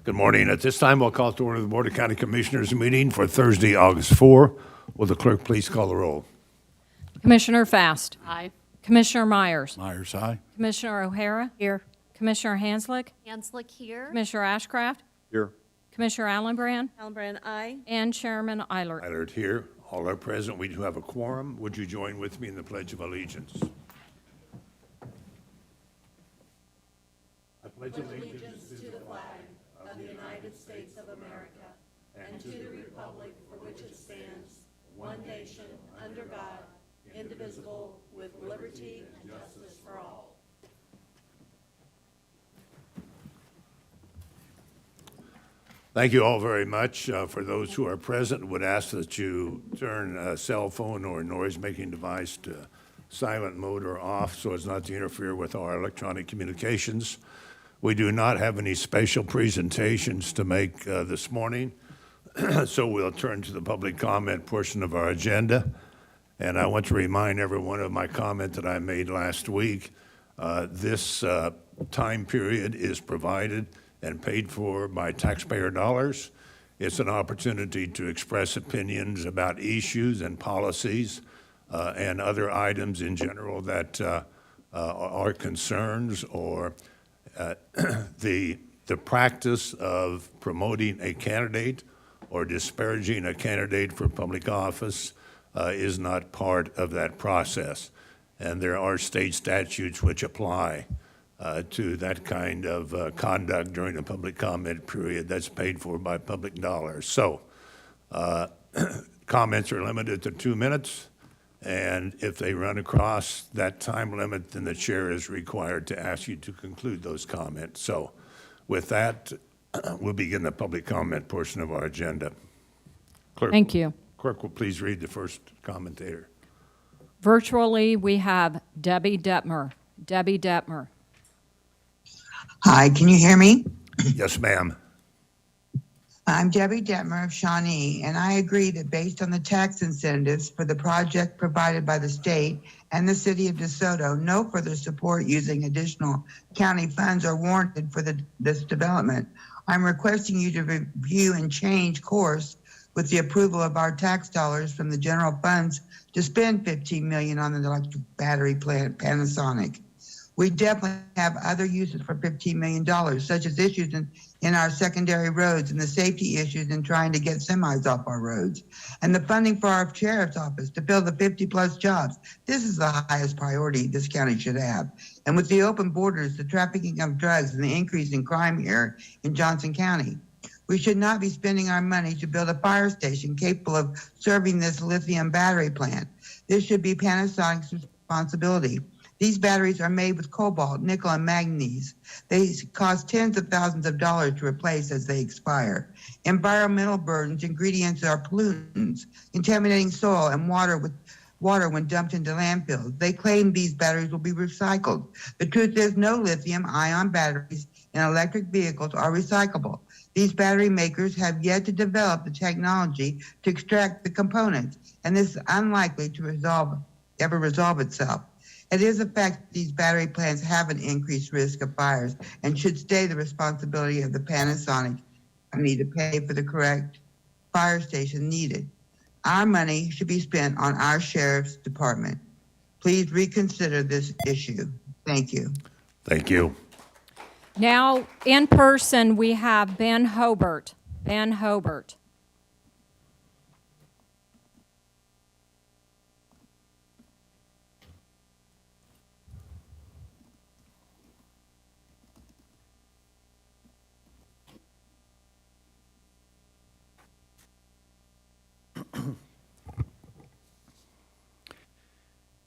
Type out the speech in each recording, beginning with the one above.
Good morning. At this time, we'll call to order the Board of County Commissioners meeting for Thursday, August 4. Will the clerk please call the roll? Commissioner Fast. Aye. Commissioner Myers. Myers, aye. Commissioner O'Hara. Here. Commissioner Hanslick. Hanslick here. Commissioner Ashcraft. Here. Commissioner Allenbrand. Allenbrand, aye. And Chairman Eilert. Eilert here. All are present. We do have a quorum. Would you join with me in the Pledge of Allegiance? I pledge allegiance Thank you all very much. For those who are present, would ask that you turn a cell phone or noise-making device to silent mode or off so as not to interfere with our electronic communications. We do not have any special presentations to make this morning, so we'll turn to the public comment portion of our agenda. And I want to remind everyone of my comment that I made last week. This time period is provided and paid for by taxpayer dollars. It's an opportunity to express opinions about issues and policies and other items in general that are concerns or the practice of promoting a candidate or disparaging a candidate for public office is not part of that process. And there are state statutes which apply to that kind of conduct during a public comment period that's paid for by public dollars. So comments are limited to 2 minutes, and if they run across that time limit, then the chair is required to ask you to conclude those comments. So with that, we'll begin the public comment portion of our agenda. Thank you. Clerk will please read the first commentator. Virtually, we have Debbie Detmer. Debbie Detmer. Hi, can you hear me? Yes, ma'am. I'm Debbie Detmer of Shawnee, and I agree that based on the tax incentives for the project provided by the state and the city of DeSoto, no further support using additional county funds are warranted for this development. I'm requesting you to review and change course with the approval of our tax dollars from the general funds to spend $15 million on the electric battery plant Panasonic. We definitely have other uses for $15 million, such as issues in our secondary roads and the safety issues in trying to get semis off our roads, and the funding for our sheriff's office to fill the 50-plus jobs. This is the highest priority this county should have. And with the open borders, the trafficking of drugs, and the increase in crime here in Johnson County, we should not be spending our money to build a fire station capable of serving this lithium battery plant. This should be Panasonic's responsibility. These batteries are made with cobalt, nickel, and manganese. They cost tens of thousands of dollars to replace as they expire. Environmental burdens, ingredients are pollutants, contaminating soil and water when dumped into landfills. They claim these batteries will be recycled. The truth is no lithium-ion batteries in electric vehicles are recyclable. These battery makers have yet to develop the technology to extract the components, and this is unlikely to ever resolve itself. It is a fact that these battery plants have an increased risk of fires and should stay the responsibility of the Panasonic company to pay for the correct fire station needed. Our money should be spent on our sheriff's department. Please reconsider this issue. Thank you. Thank you. Now, in person, we have Ben Hobart. Ben Hobart.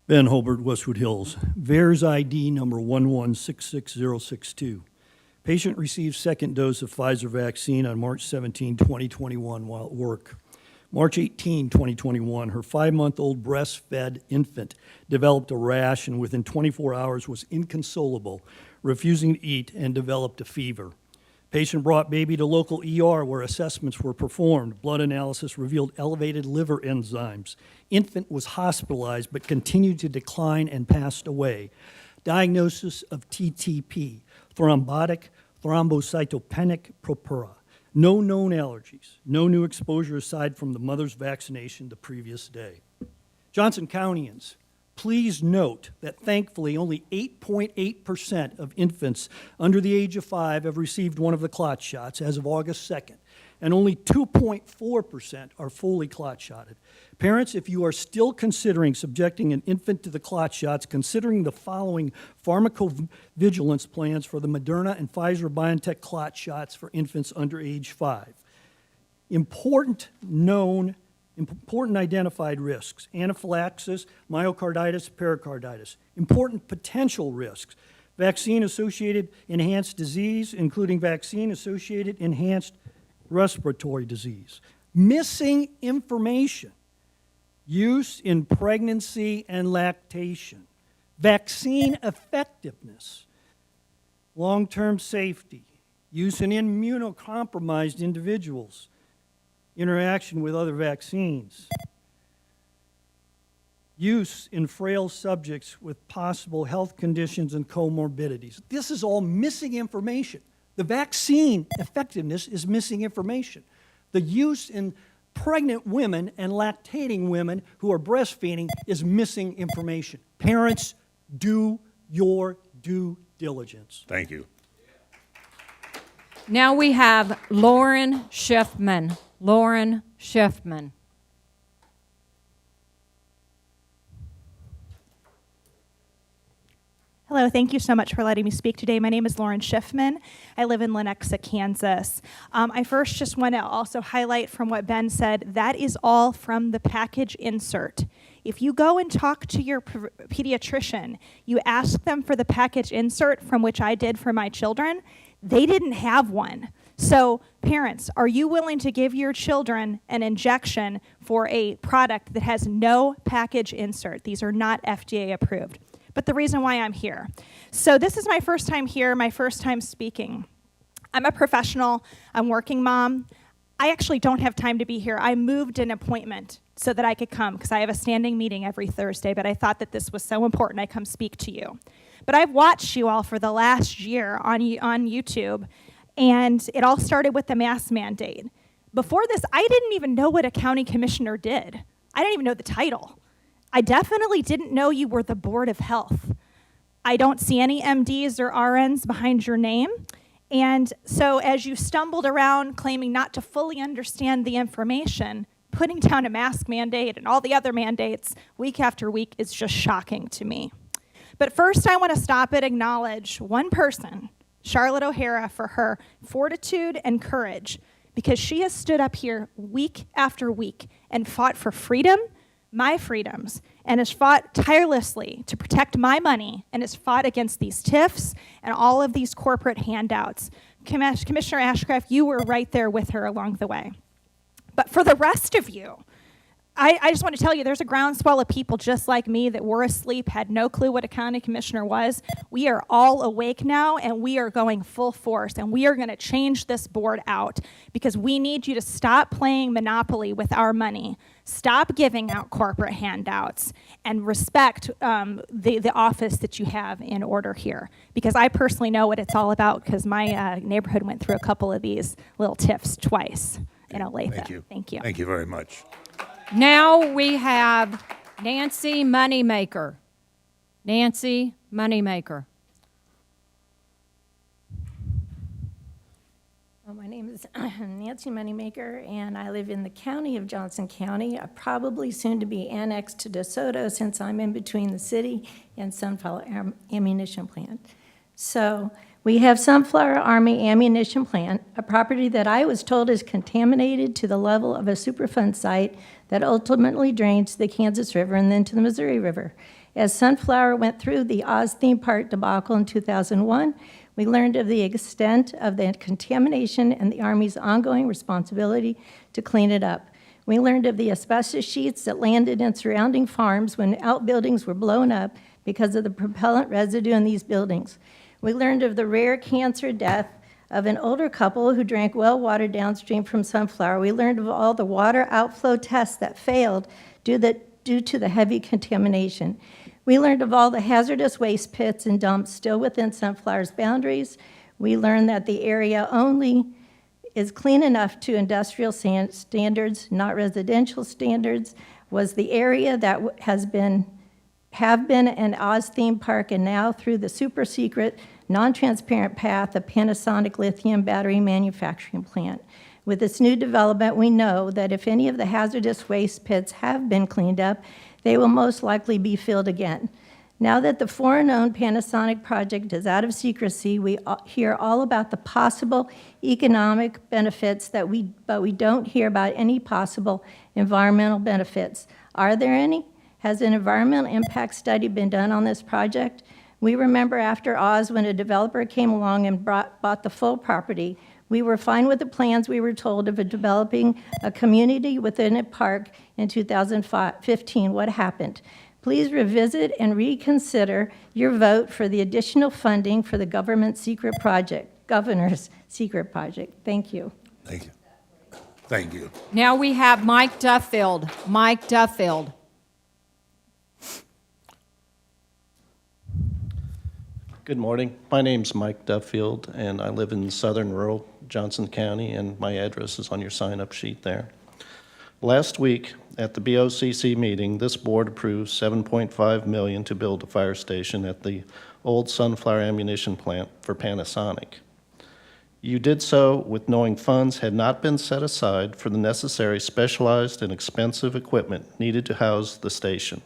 Ben Hobart, Westwood Hills. VAERS ID number 1166062. Patient received second dose of Pfizer vaccine on March 17, 2021 while at work. March 18, 2021, her 5-month-old breastfed infant developed a rash and within 24 hours was inconsolable, refusing to eat, and developed a fever. Patient brought baby to local ER where assessments were performed. Blood analysis revealed elevated liver enzymes. Infant was hospitalized but continued to decline and passed away. Diagnosis of TTP, thrombotic thrombocytopenic purpura. No known allergies, no new exposure aside from the mother's vaccination the previous day. Johnson Countyans, please note that thankfully only 8.8% of infants under the age of 5 have received one of the clot shots as of August 2nd, and only 2.4% are fully clot shotted. Parents, if you are still considering subjecting an infant to the clot shots, considering the following pharmacovigilance plans for the Moderna and Pfizer-BioNTech clot shots for infants under age 5. Important identified risks: anaphylaxis, myocarditis, pericarditis. Important potential risks: vaccine-associated enhanced disease, including vaccine-associated enhanced respiratory disease. Missing information: use in pregnancy and lactation. Vaccine effectiveness, long-term safety, use in immunocompromised individuals, interaction with other vaccines, use in frail subjects with possible health conditions and comorbidities. This is all missing information. The vaccine effectiveness is missing information. The use in pregnant women and lactating women who are breastfeeding is missing information. Parents, do your due diligence. Thank you. Now we have Lauren Schiffman. Lauren Schiffman. Hello, thank you so much for letting me speak today. My name is Lauren Schiffman. I live in Lenexa, Kansas. I first just want to also highlight from what Ben said, that is all from the package insert. If you go and talk to your pediatrician, you ask them for the package insert, from which I did for my children, they didn't have one. So parents, are you willing to give your children an injection for a product that has no package insert? These are not FDA approved. But the reason why I'm here. So this is my first time here, my first time speaking. I'm a professional, I'm working mom. I actually don't have time to be here. I moved an appointment so that I could come because I have a standing meeting every Thursday, but I thought that this was so important I come speak to you. But I've watched you all for the last year on YouTube, and it all started with the mask mandate. Before this, I didn't even know what a county commissioner did. I didn't even know the title. I definitely didn't know you were the Board of Health. I don't see any MDs or RNs behind your name. And so as you stumbled around claiming not to fully understand the information, putting down a mask mandate and all the other mandates week after week is just shocking to me. But first I want to stop and acknowledge one person, Charlotte O'Hara, for her fortitude and courage, because she has stood up here week after week and fought for freedom, my freedoms, and has fought tirelessly to protect my money, and has fought against these TIFs and all of these corporate handouts. Commissioner Ashcraft, you were right there with her along the way. But for the rest of you, I just want to tell you, there's a groundswell of people just like me that were asleep, had no clue what a county commissioner was. We are all awake now, and we are going full force, and we are going to change this board out because we need you to stop playing Monopoly with our money, stop giving out corporate handouts, and respect the office that you have in order here. Because I personally know what it's all about because my neighborhood went through a couple of these little TIFs twice in Olathe. Thank you. Thank you. Thank you very much. Now we have Nancy Moneymaker. Nancy Moneymaker. Well, my name is Nancy Moneymaker, and I live in the county of Johnson County, probably soon to be annexed to DeSoto since I'm in between the city and Sunflower Ammunition Plant. So we have Sunflower Army Ammunition Plant, a property that I was told is contaminated to the level of a Superfund site that ultimately drains to the Kansas River and then to the Missouri River. As Sunflower went through the Oz theme park debacle in 2001, we learned of the extent of the contamination and the Army's ongoing responsibility to clean it up. We learned of the asbestos sheets that landed in surrounding farms when outbuildings were blown up because of the propellant residue in these buildings. We learned of the rare cancer death of an older couple who drank well water downstream from Sunflower. We learned of all the water outflow tests that failed due to the heavy contamination. We learned of all the hazardous waste pits and dumps still within Sunflower's boundaries. We learned that the area only is clean enough to industrial standards, not residential standards, was the area that have been an Oz theme park, and now through the super secret, non-transparent path of Panasonic lithium battery manufacturing plant. With this new development, we know that if any of the hazardous waste pits have been cleaned up, they will most likely be filled again. Now that the foreign-owned Panasonic project is out of secrecy, we hear all about the possible economic benefits but we don't hear about any possible environmental benefits. Are there any? Has an environmental impact study been done on this project? We remember after Oz when a developer came along and bought the full property. We were fine with the plans we were told of developing a community within a park in 2015. What happened? Please revisit and reconsider your vote for the additional funding for the governor's secret project. Thank you. Thank you. Thank you. Now we have Mike Duffield. Mike Duffield. Good morning. My name's Mike Duffield, and I live in southern rural Johnson County, and my address is on your sign-up sheet there. Last week, at the BOCC meeting, this board approved $7.5 million to build a fire station at the old Sunflower ammunition plant for Panasonic. You did so with knowing funds had not been set aside for the necessary specialized and expensive equipment needed to house the station.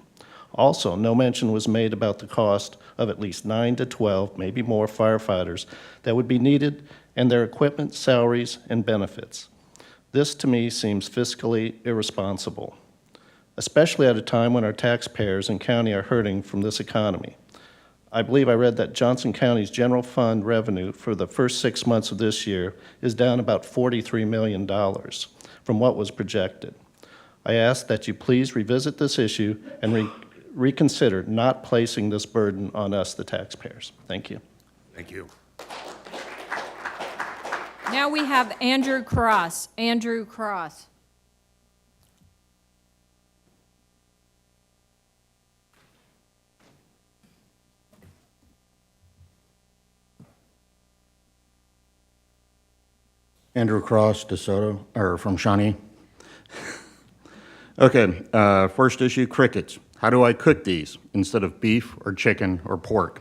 Also, no mention was made about the cost of at least 9 to 12, maybe more, firefighters that would be needed and their equipment, salaries, and benefits. This, to me, seems fiscally irresponsible, especially at a time when our taxpayers and county are hurting from this economy. I believe I read that Johnson County's general fund revenue for the first 6 months of this year is down about $43 million from what was projected. I ask that you please revisit this issue and reconsider not placing this burden on us, the taxpayers. Thank you. Thank you. Now we have Andrew Cross. Andrew Cross. Andrew Cross, DeSoto, or from Shawnee. Okay, first issue, crickets. How do I cook these instead of beef or chicken or pork?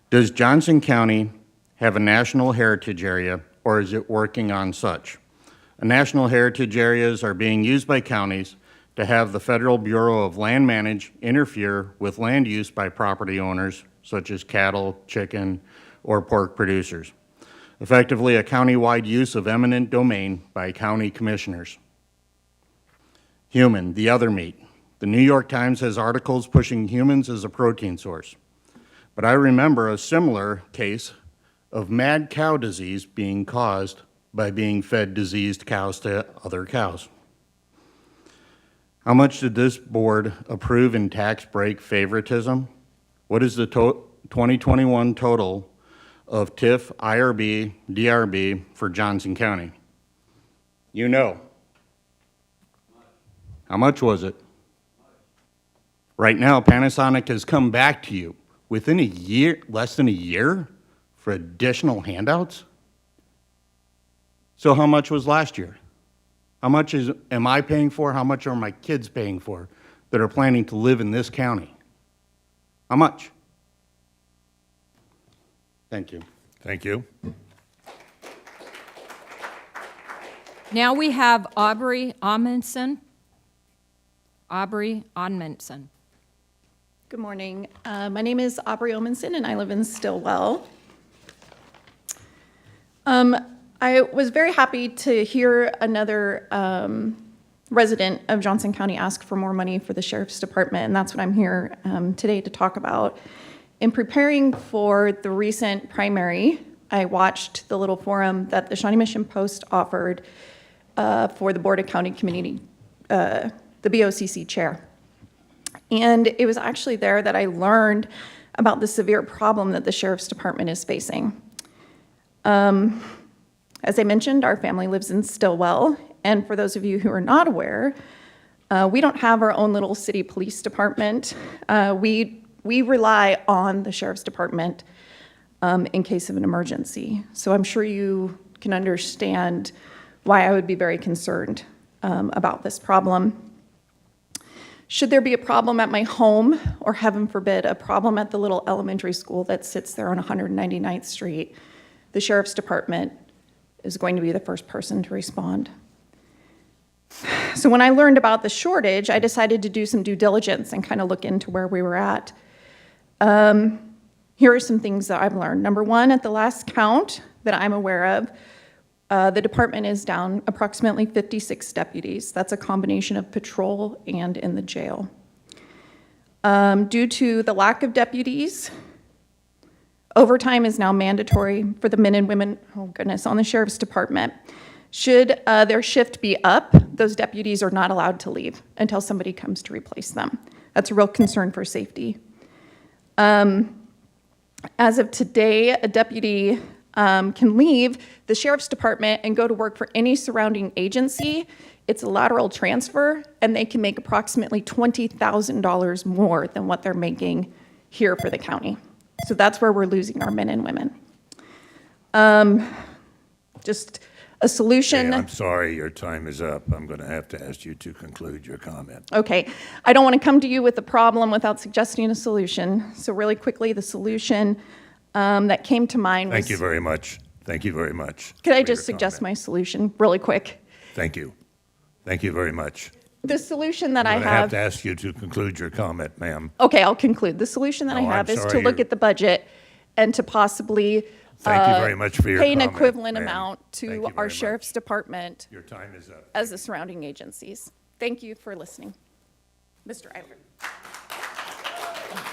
Does Johnson County have a national heritage area, or is it working on such? National heritage areas are being used by counties to have the Federal Bureau of Land Management interfere with land use by property owners, such as cattle, chicken, or pork producers. Effectively, a county-wide use of eminent domain by county commissioners. Human, the other meat. The New York Times has articles pushing humans as a protein source. But I remember a similar case of mad cow disease being caused by being fed diseased cows to other cows. How much did this board approve in tax break favoritism? What is the 2021 total of TIF, IRB, DRB for Johnson County? You know. How much was it? Right now, Panasonic has come back to you within a year, less than a year, for additional handouts? So how much was last year? How much am I paying for? How much are my kids paying for that are planning to live in this county? How much? Thank you. Thank you. Now we have Aubrey Amundsen. Aubrey Amundsen. Good morning. My name is Aubrey Omenson, and I live in Stillwell. I was very happy to hear another resident of Johnson County ask for more money for the Sheriff's Department, and that's what I'm here today to talk about. In preparing for the recent primary, I watched the little forum that the Shawnee Mission Post offered for the Board of County Community, the BOCC chair. And it was actually there that I learned about the severe problem that the Sheriff's Department is facing. As I mentioned, our family lives in Stillwell, and for those of you who are not aware, we don't have our own little city police department. We rely on the Sheriff's Department in case of an emergency. So I'm sure you can understand why I would be very concerned about this problem. Should there be a problem at my home, or heaven forbid, a problem at the little elementary school that sits there on 199th Street, the Sheriff's Department is going to be the first person to respond. So when I learned about the shortage, I decided to do some due diligence and kind of look into where we were at. Here are some things that I've learned. Number one, at the last count that I'm aware of, the department is down approximately 56 deputies. That's a combination of patrol and in the jail. Due to the lack of deputies, overtime is now mandatory for the men and women, oh goodness, on the Sheriff's Department. Should their shift be up, those deputies are not allowed to leave until somebody comes to replace them. That's a real concern for safety. As of today, a deputy can leave the Sheriff's Department and go to work for any surrounding agency. It's a lateral transfer, and they can make approximately $20,000 more than what they're making here for the county. So that's where we're losing our men and women. Just a solution. Hey, I'm sorry, your time is up. I'm going to have to ask you to conclude your comment. Okay, I don't want to come to you with a problem without suggesting a solution. So really quickly, the solution that came to mind was... Thank you very much. Thank you very much. Could I for just your suggest comment. my solution really quick? Thank you. Thank you very much. The solution that I I'm going to have have... to ask you to conclude your comment, ma'am. Okay, I'll conclude. The solution that I No, I'm have is to sorry, look you're- at the budget and to possibly Thank you very much for your pay an comment, equivalent ma'am. amount Thank you to very our much. Sheriff's Department Your time is up. as the surrounding agencies. Thank you for listening. Mr. Eifert.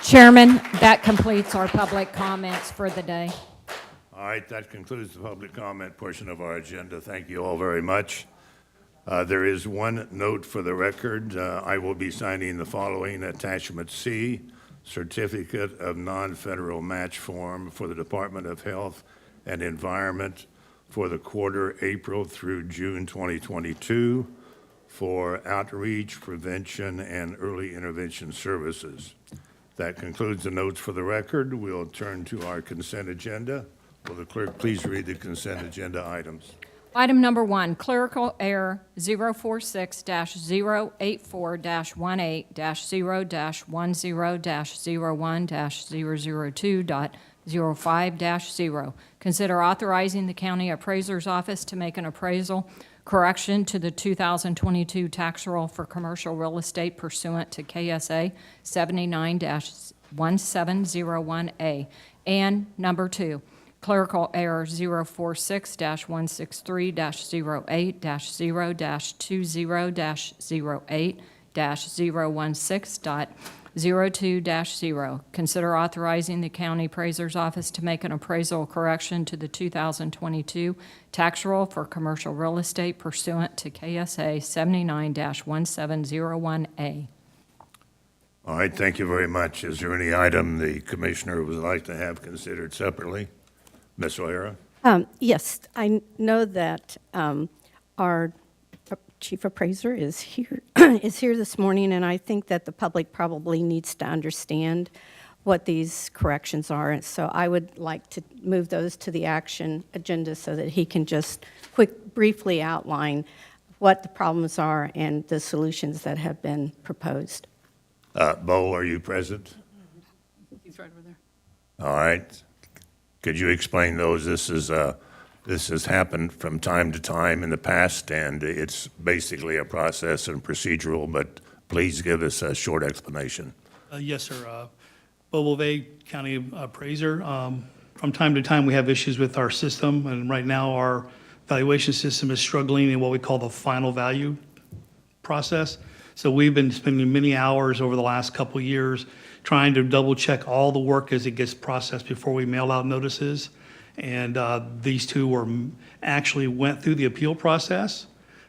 Chairman, that completes our public comments for the day. All right, that concludes the public comment portion of our agenda. Thank you all very much. There is one note for the record. I will be signing the following Attachment C, Certificate of Non-Federal Match Form for the Department of Health and Environment for the quarter April through June 2022 for outreach, prevention, and early intervention services. That concludes the notes for the record. We'll turn to our consent agenda. Will the clerk please read the consent agenda items? Item number 1, clerical error 046-084-18-10-01-002.05-0. Consider authorizing the county appraiser's office to make an appraisal correction to the 2022 tax roll for commercial real estate pursuant to KSA 79-1701A. And number 2, clerical error 046-163-08-0-0-016.02-0. Consider authorizing the county appraiser's office to make an appraisal correction to the 2022 tax roll for commercial real estate pursuant to KSA 79-1701A. All right, thank you very much. Is there any item the commissioner would like to have considered separately? Ms. O'Hara? Yes, I know that our chief appraiser is here, is here this morning, and I think that the public probably needs to understand what these corrections are. And so I would like to move those to the action agenda so that he can just briefly outline what the problems are and the solutions that have been proposed. Bo, are you present? He's right over there. All right. Could you explain those? This has happened from time to time in the past, and it's basically a process and procedural, but please give us a short explanation. Yes, sir. Bo Wolve, County Appraiser. From time to time, we have issues with our system, and right now our valuation system is struggling in what we call the final value process. So we've been spending many hours over the last couple of years trying to double-check all the work as it gets processed before we mail out notices. And these two actually went through the appeal process.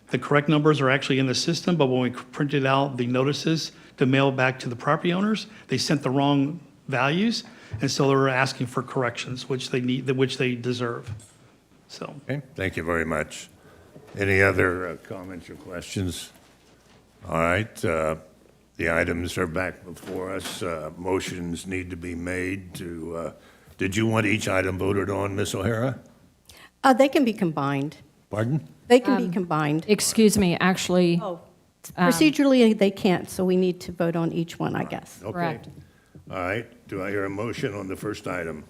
The correct numbers are actually in the system, but when we printed out the notices to mail back to the property owners, they sent the wrong values, and so they're asking for corrections, which they need, which they deserve. So, Okay, thank you very much. Any other comments or questions? All right, the items are back before us. Motions need to be made to Did you want each item voted on, Ms. O'Hara? They can be combined. Pardon? They can be combined. Excuse me, actually, Oh, procedurally, they can't, so we need to vote on each one, I guess. Okay. correct. All right, do I hear a motion on the first item?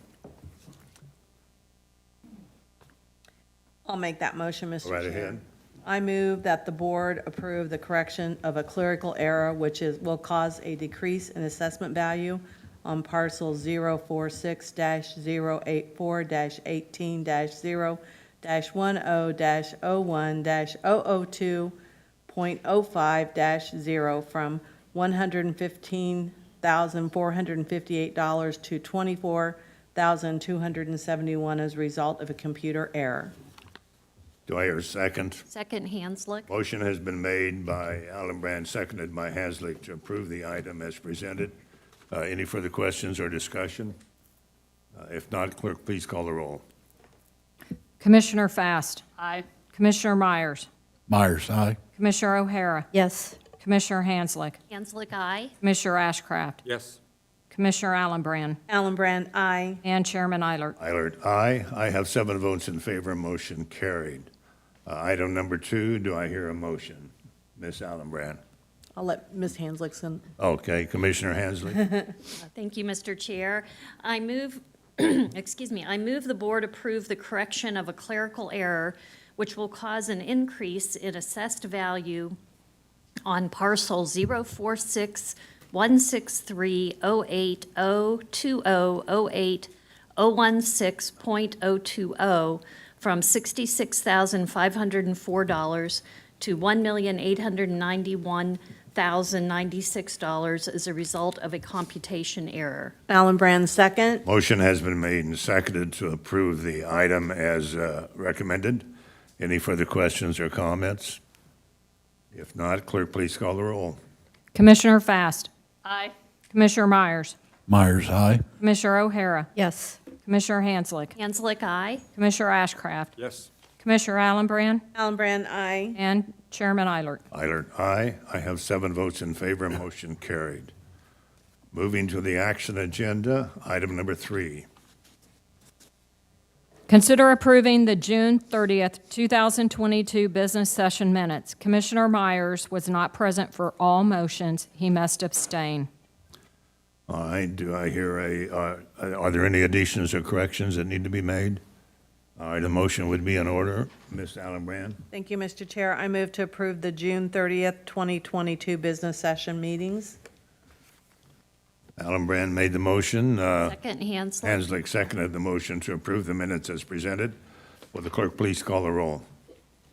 I'll make that motion, Mr. Go right Chair. ahead. I move that the board approve the correction of a clerical error which will cause a decrease in assessment value on parcel 046-084-18-0-10-01-002.05-0 from $115,458 to $24,271 as a result of a computer error. Do I hear a second? Second, Hanslick. Motion has been made by Allenbrand, seconded by Hanslick to approve the item as presented. Any further questions or discussion? If not, clerk, please call the roll. Commissioner Fast. Aye. Commissioner Myers. Myers, aye. Commissioner O'Hara. Yes. Commissioner Hanslick. Hanslick, aye. Commissioner Ashcraft. Yes. Commissioner Allenbrand. Allenbrand, aye. And Chairman Eilert. Eilert, aye. I have 7 votes in favor, motion carried. Item number 2, do I hear a motion? Ms. Allenbrand. I'll let Ms. Hanslickson. Okay, Commissioner Hansley. Thank you, Mr. Chair. I move, excuse me, I move the board approve the correction of a clerical error which will cause an increase in assessed value on parcel 046-163-080-2008-016.020 from $66,504 to $1,891,096 as a result of a computation error. Allenbrand, second. Motion has been made and seconded to approve the item as recommended. Any further questions or comments? If not, clerk, please call the roll. Commissioner Fast. Aye. Commissioner Myers. Myers, aye. Commissioner O'Hara. Yes. Commissioner Hanslick. Hanslick, aye. Commissioner Ashcraft. Yes. Commissioner Allenbrand. Allenbrand, aye. And Chairman Eilert. Eilert, aye. I have 7 votes in favor, motion carried. Moving to the action agenda, item number 3. Consider approving the June 30th, 2022 business session minutes. Commissioner Myers was not present for all motions. He must abstain. All right, do I hear are there any additions or corrections that need to be made? All right, a motion would be in order. Ms. Allenbrand? Thank you, Mr. Chair. I move to approve the June 30th, 2022 business session meetings. Allenbrand made the motion. Second, Hanslick. Hanslick seconded the motion to approve the minutes as presented. Will the clerk please call the roll?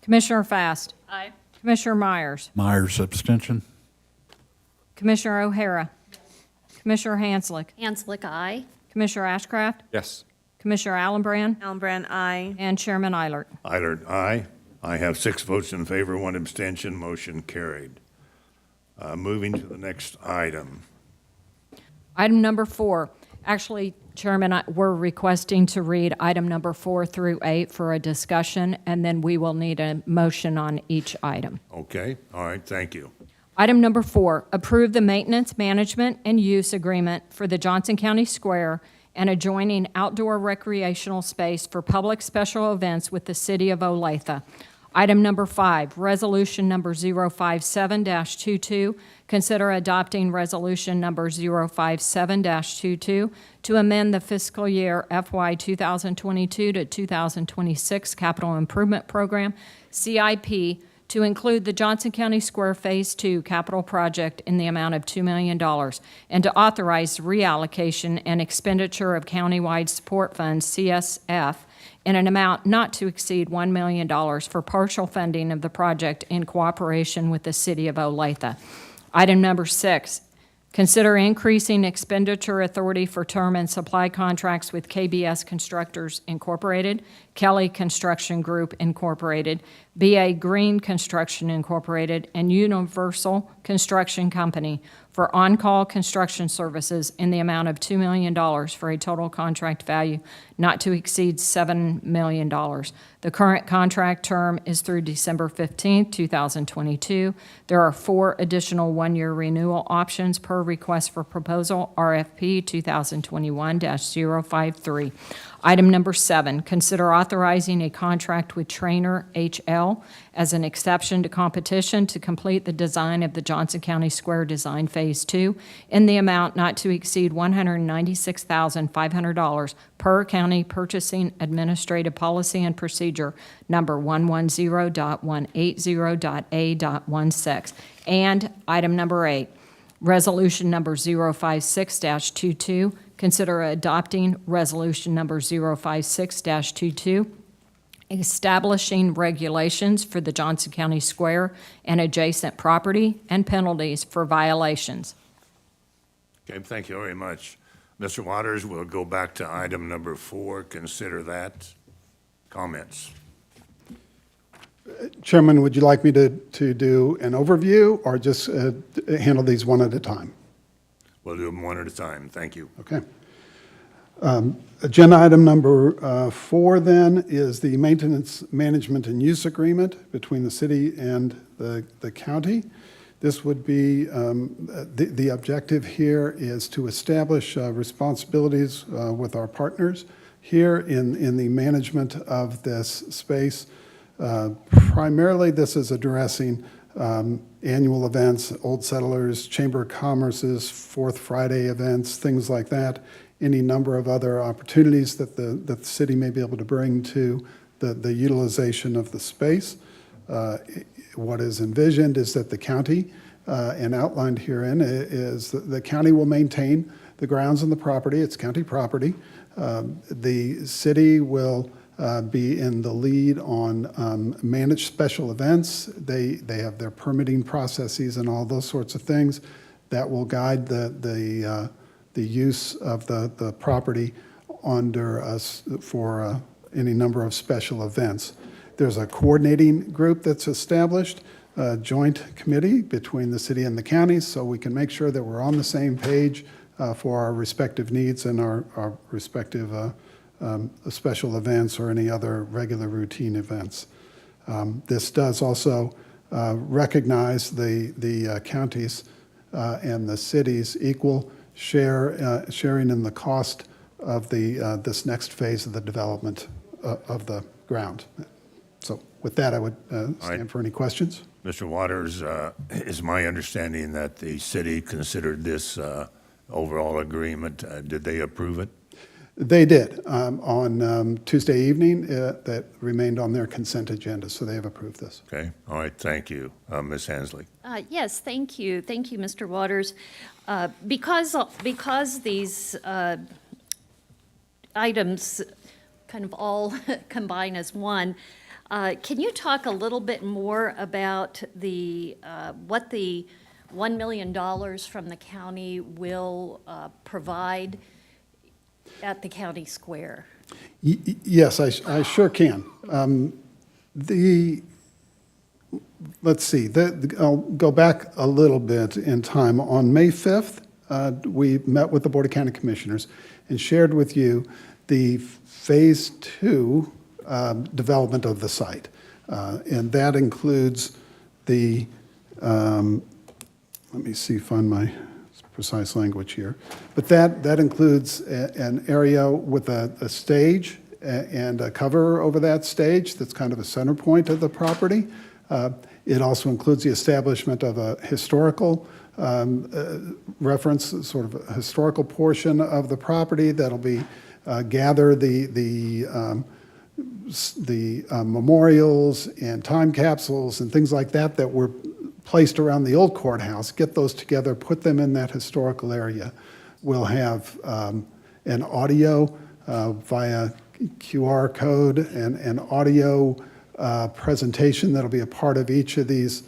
Commissioner Fast. Aye. Commissioner Myers. Myers, abstention. Commissioner O'Hara. Commissioner Hanslick. Hanslick, aye. Commissioner Ashcraft. Yes. Commissioner Allenbrand. Allenbrand, aye. And Chairman Eilert. Eilert, aye. I have 6 votes in favor, 1 abstention, motion carried. Moving to the next item. Item number 4. Actually, Chairman, we're requesting to read item number 4 through 8 for a discussion, and then we will need a motion on each item. Okay, all right, thank you. Item number 4, approve the maintenance, management, and use agreement for the Johnson County Square and adjoining outdoor recreational space for public special events with the City of Olathe. Item number 5, resolution number 057-22, consider adopting resolution number 057-22 to amend the fiscal year FY 2022 to 2026 Capital Improvement Program, CIP, to include the Johnson County Square Phase 2 capital project in the amount of $2 million, and to authorize reallocation and expenditure of countywide support funds, CSF, in an amount not to exceed $1 million for partial funding of the project in cooperation with the City of Olathe. Item number 6, consider increasing expenditure authority for term and supply contracts with KBS Constructors Incorporated, Kelly Construction Group Incorporated, BA Green Construction Incorporated, and Universal Construction Company for on-call construction services in the amount of $2 million for a total contract value not to exceed $7 million. The current contract term is through December 15, 2022. There are 4 additional one-year renewal options per request for proposal, RFP 2021-053. Item number 7, consider authorizing a contract with Trainer HL as an exception to competition to complete the design of the Johnson County Square Design Phase 2 in the amount not to exceed $196,500 per county purchasing administrative policy and procedure number 110.180.A.16. And item number 8, resolution number 056-22, consider adopting resolution number 056-22, establishing regulations for the Johnson County Square and adjacent property and penalties for violations. Okay, thank you very much. Mr. Waters, we'll go back to item number 4. Consider that. Comments? Chairman, would you like me to do an overview or just handle these one at a time? We'll do them one at a time. Thank you. Okay. Agenda item number 4 then is the maintenance management and use agreement between the city and the county. This would be, the objective here is to establish responsibilities with our partners here in the management of this space. Primarily, this is addressing annual events, Old Settlers, Chamber of Commerce's Fourth Friday events, things like that, any number of other opportunities that the city may be able to bring to the utilization of the space. What is envisioned is that the county, and outlined herein, is that the county will maintain the grounds and the property. It's county property. The city will be in the lead on managed special events. They have their permitting processes and all those sorts of things that will guide the use of the property under us for any number of special events. There's a coordinating group that's established, a joint committee between the city and the counties, so we can make sure that we're on the same page for our respective needs and our respective special events or any other regular routine events. This does also recognize the counties and the city's equal sharing in the cost of this next phase of the development of the ground. So with that, I would stand for any questions. Mr. Waters, is my understanding that the city considered this overall agreement. Did they approve it? They did. On Tuesday evening, that remained on their consent agenda, so they have approved this. Okay, all right, thank you. Ms. Hensley. Yes, thank you. Thank you, Mr. Waters. Because these items kind of all combine as one, can you talk a little bit more about what the $1 million from the county will provide at the county square? Yes, I sure can. Let's see, I'll go back a little bit in time. On May 5th, we met with the Board of County Commissioners and shared with you the Phase 2 development of the site. And that includes the, let me see, find my precise language here. But that includes an area with a stage and a cover over that stage that's kind of a center point of the property. It also includes the establishment of a historical reference, sort of a historical portion of the property that'll be gather the memorials and time capsules and things like that that were placed around the old courthouse, get those together, put them in that historical area. We'll have an audio via QR code and an audio presentation that'll be a part of each of these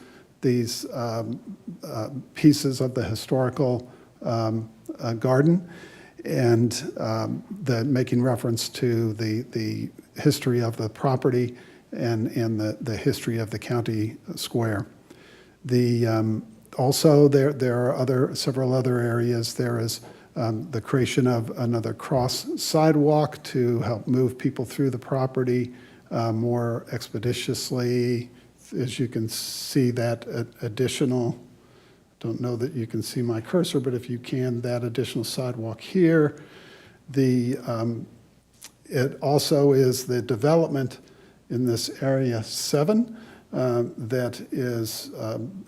pieces of the historical garden, and making reference to the history of the property and the history of the county square. Also, there are several other areas. There is the creation of another cross sidewalk to help move people through the property more expeditiously. As you can see, that additional, don't know that you can see my cursor, but if you can, that additional sidewalk here. It also is the development in this area 7 that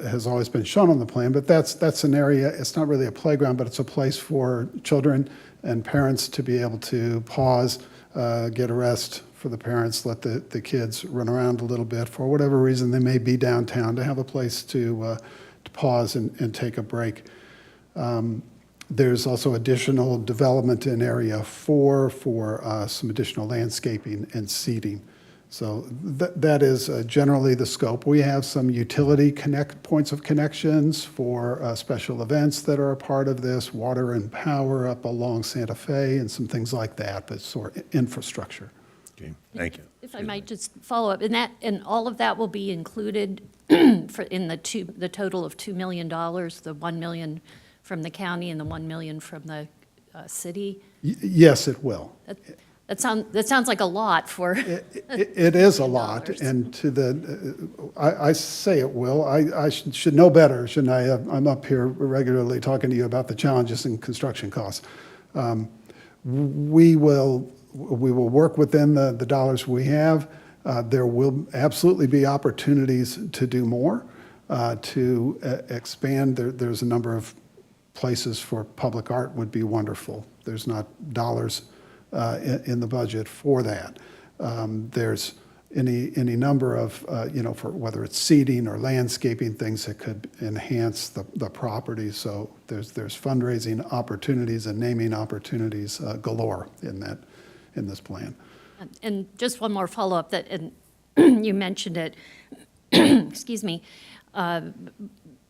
has always been shown on the plan, but that's an area, it's not really a playground, but it's a place for children and parents to be able to pause, get a rest for the parents, let the kids run around a little bit for whatever reason they may be downtown, to have a place to pause and take a break. There's also additional development in Area 4 for some additional landscaping and seating. So that is generally the scope. We have some utility points of connections for special events that are a part of this, water and power up along Santa Fe and some things like that, but sort of infrastructure. Okay, thank you. If I might just follow up, and all of that will be included in the total of $2 million, the $1 million from the county and the $1 million from the city? Yes, it will. That sounds like a lot for. It is a lot, and I say it will. I should know better, shouldn't I? I'm up here regularly talking to you about the challenges in construction costs. We will work within the dollars we have. There will absolutely be opportunities to do more, to expand. There's a number of places for public art would be wonderful. There's not dollars in the budget for that. There's any number of, for whether it's seating or landscaping, things that could enhance the property. So there's fundraising opportunities and naming opportunities galore in this plan. And just one more follow-up, and you mentioned it, excuse me,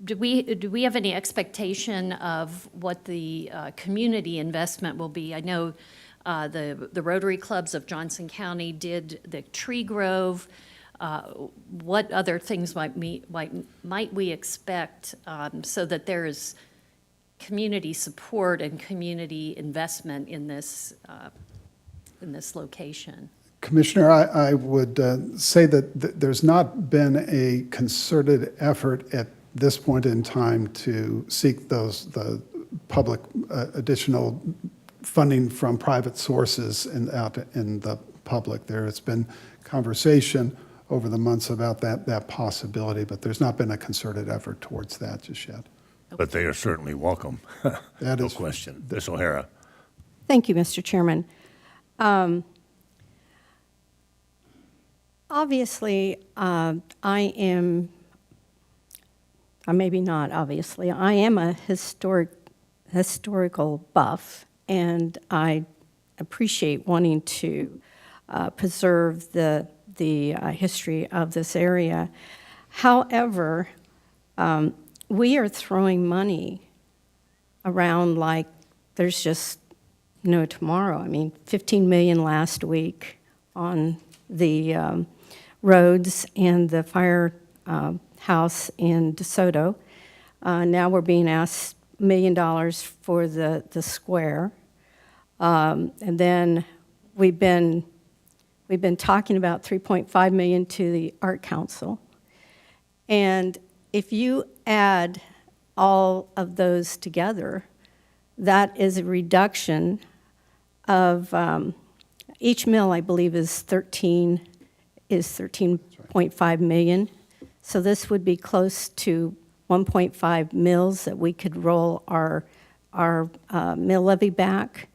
do we have any expectation of what the community investment will be? I know the Rotary Clubs of Johnson County did the tree grove. What other things might we expect so that there is community support and community investment in this location? Commissioner, I would say that there's not been a concerted effort at this point in time to seek the public additional funding from private sources out in the public. There has been conversation over the months about that possibility, but there's not been a concerted effort towards that just yet. But they are certainly welcome. That no is question. Ms. O'Hara. Thank you, Mr. Chairman. Obviously, I am a historical buff, and I appreciate wanting to preserve the history of this area. However, we are throwing money around like there's just no tomorrow. I mean, $15 million last week on the roads and the firehouse in DeSoto. Now we're being asked $1 million for the square. And then we've been talking about $3.5 million to the Art Council. And if you add all of those together, that is a reduction of each mill, I believe, is 13.5 million. So this would be close to 1.5 mills that we could roll our mill levy back.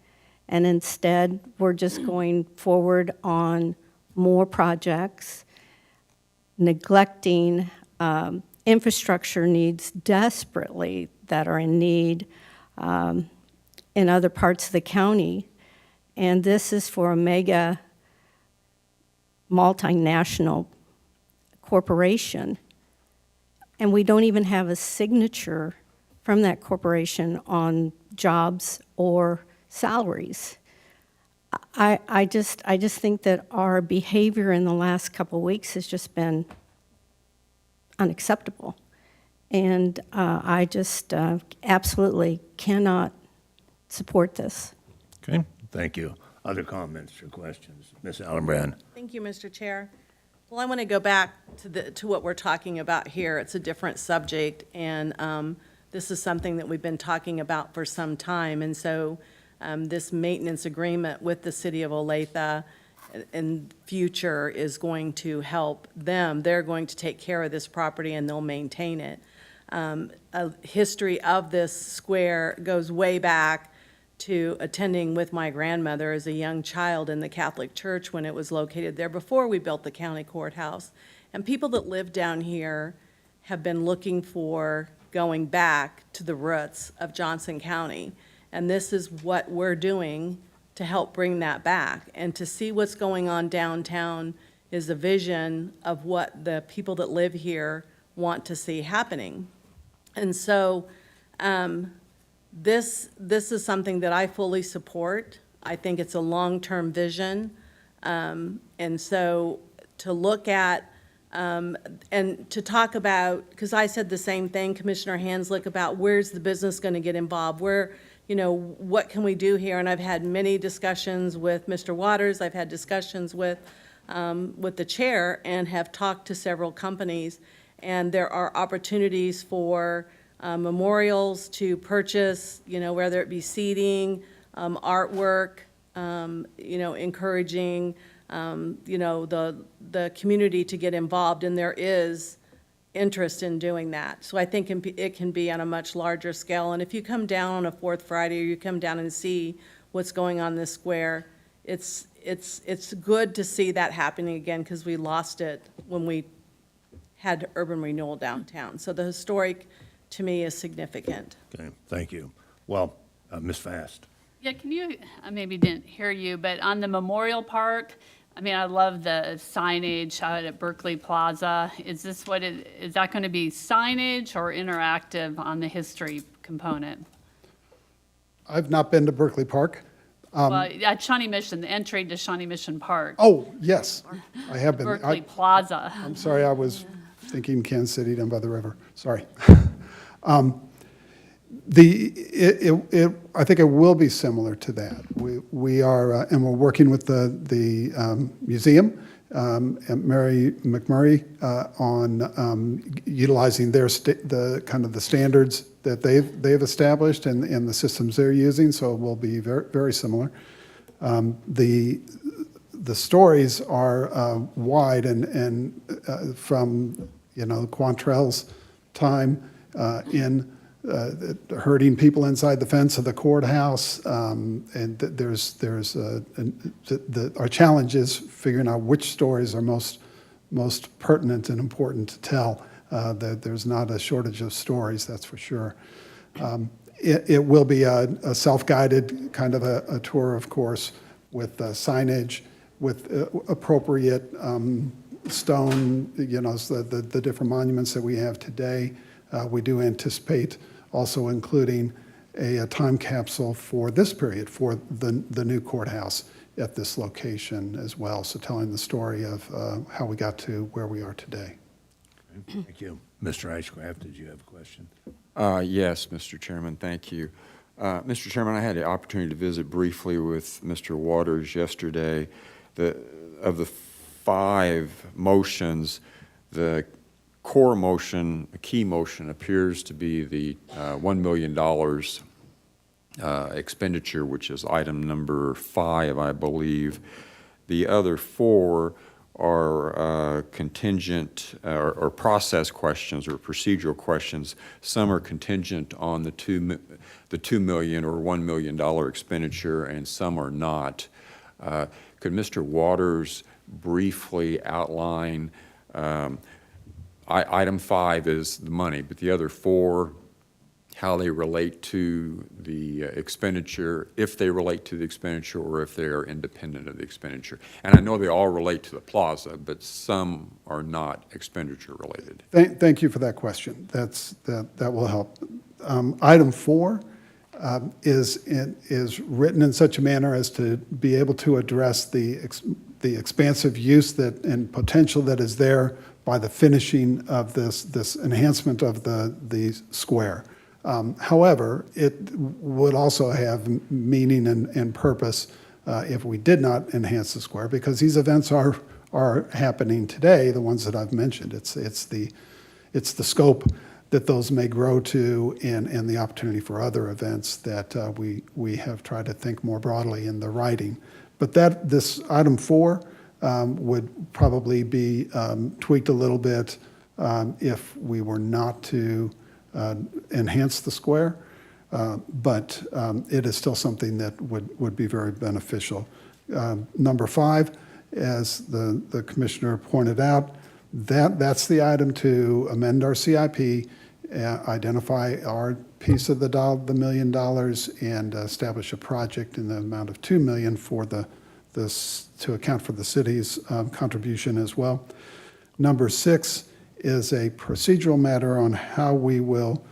And instead, we're just going forward on more projects, neglecting infrastructure needs desperately that are in need in other parts of the county. And this is for a mega multinational corporation. And we don't even have a signature from that corporation on jobs or salaries. I just think that our behavior in the last couple of weeks has just been unacceptable. and I just absolutely cannot support this. Okay, thank you. Other comments or questions? Ms. Allenbrand? Thank you, Mr. Chair. Well, I want to go back to what we're talking about here. It's a different subject, and this is something that we've been talking about for some time. And so this maintenance agreement with the city of Olathe in future is going to help them. They're going to take care of this property and they'll maintain it. A history of this square goes way back to attending with my grandmother as a young child in the Catholic Church when it was located there before we built the county courthouse. And people that live down here have been looking for going back to the roots of Johnson County. And this is what we're doing to help bring that back. And to see what's going on downtown is a vision of what the people that live here want to see happening. And so this is something that I fully support. I think it's a long-term vision. And so to look at and to talk about, because I said the same thing, Commissioner Hanslick, about where's the business going to get involved? Where, you know, what can we do here? And I've had many discussions with Mr. Waters. I've had discussions with the chair and have talked to several companies. And there are opportunities for memorials to purchase, you know, whether it be seating, artwork, you know, encouraging, you know, the community to get involved, and there is interest in doing that. So I think it can be on a much larger scale. And if you come down on a Fourth Friday, or you come down and see what's going on this square, it's good to see that happening again, because we lost it when we had urban renewal downtown. So the historic, to me, is significant. Okay, thank you. Well, Ms. Fast? Yeah, can you, I maybe didn't hear you, but on the Memorial Park, I mean, I love the signage out at Berkeley Plaza. Is this what is that going to be signage or interactive on the history component? I've not been to Berkeley Park. Well, at Shawnee Mission, the entry to Shawnee Mission Park. Oh, yes, I have been. Berkeley Plaza. I'm sorry, I was thinking Kansas City down by the river. Sorry. I think it will be similar to that. We are, and we're working with the museum, and Mary McMurray, on utilizing the kind of the standards that they've established and the systems they're using. So it will be very, very similar. The stories are wide and from, you know, Quantrell's time in herding people inside the fence of the courthouse, and our challenge is figuring out which stories are most pertinent and important to tell. There's not a shortage of stories, that's for sure. It will be a self-guided kind of a tour, of course, with signage, with appropriate stone, you know, the different monuments that we have today. We do anticipate also including a time capsule for this period, for the new courthouse at this location as well. So telling the story of how we got to where we are today. Thank you. Mr. Ashcraft, did you have a question? Yes, Mr. Chairman, thank you. Mr. Chairman, I had the opportunity to visit briefly with Mr. Waters yesterday. Of the 5 motions, the core motion, a key motion, appears to be the $1 million expenditure, which is item number 5, I believe. The other 4 are contingent or process questions or procedural questions. Some are contingent on the $2 million or $1 million expenditure, and some are not. Could Mr. Waters briefly outline, item 5 is the money, but the other 4, how they relate to the expenditure, if they relate to the expenditure or if they are independent of the expenditure? And I know they all relate to the plaza, but some are not expenditure related. Thank you for that question. That will help. Item 4 is written in such a manner as to be able to address the expansive use and potential that is there by the finishing of this enhancement of the square. However, it would also have meaning and purpose if we did not enhance the square, because these events are happening today, the ones that I've mentioned. It's the scope that those may grow to, and the opportunity for other events that we have tried to think more broadly in the writing. But this item 4 would probably be tweaked a little bit if we were not to enhance the square, but it is still something that would be very beneficial. Number 5, as the commissioner pointed out, that's the item to amend our CIP, identify our piece of the $1 million, and establish a project in the amount of $2 million for to account for the city's contribution as well. Number 6 is a procedural matter on how we will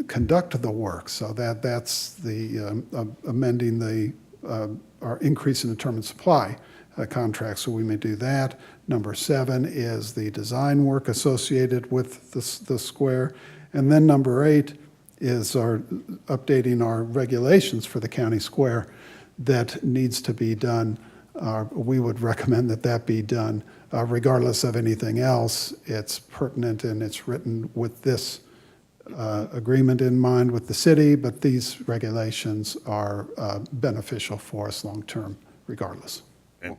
conduct the work. So that's the amending our increase in determined supply contract, so we may do that. Number 7 is the design work associated with the square. And then number 8 is our updating our regulations for the county square that needs to be done. We would recommend that be done regardless of anything else. It's pertinent and it's written with this agreement in mind with the city, but these regulations are beneficial for us long-term regardless.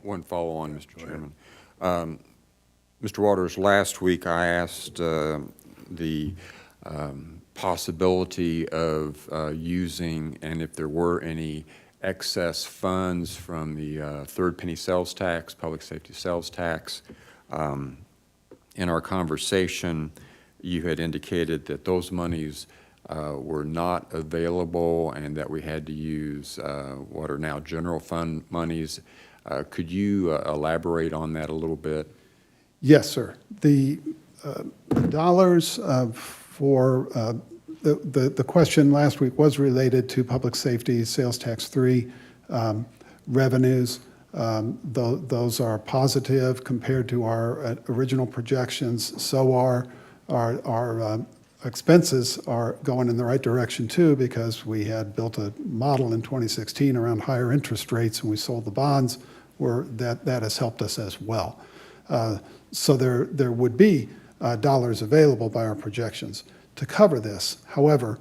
One follow-on, Mr. Chairman. Mr. Waters, last week I asked the possibility of using, and if there were any excess funds from the third penny sales tax, public safety sales tax. In our conversation, you had indicated that those monies were not available and that we had to use what are now general fund monies. Could you elaborate on that a little bit? Yes, sir. The dollars for the question last week was related to public safety sales tax 3 revenues. Those are positive compared to our original projections. So are our expenses are going in the right direction too, because we had built a model in 2016 around higher interest rates and we sold the bonds, where that has helped us as well. So there would be dollars available by our projections to cover this. However,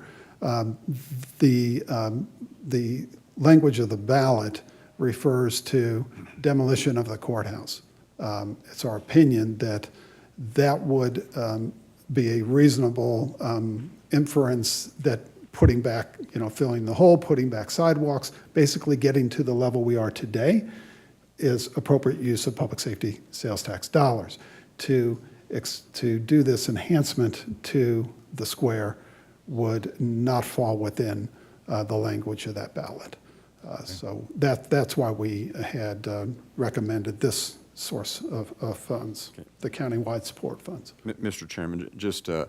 the language of the ballot refers to demolition of the courthouse. It's our opinion that would be a reasonable inference that putting back, filling the hole, putting back sidewalks, basically getting to the level we are today is appropriate use of public safety sales tax dollars. To do this enhancement to the square would not fall within the language of that ballot. So that's why we had recommended this source of funds, the countywide support funds. Mr. Chairman, just a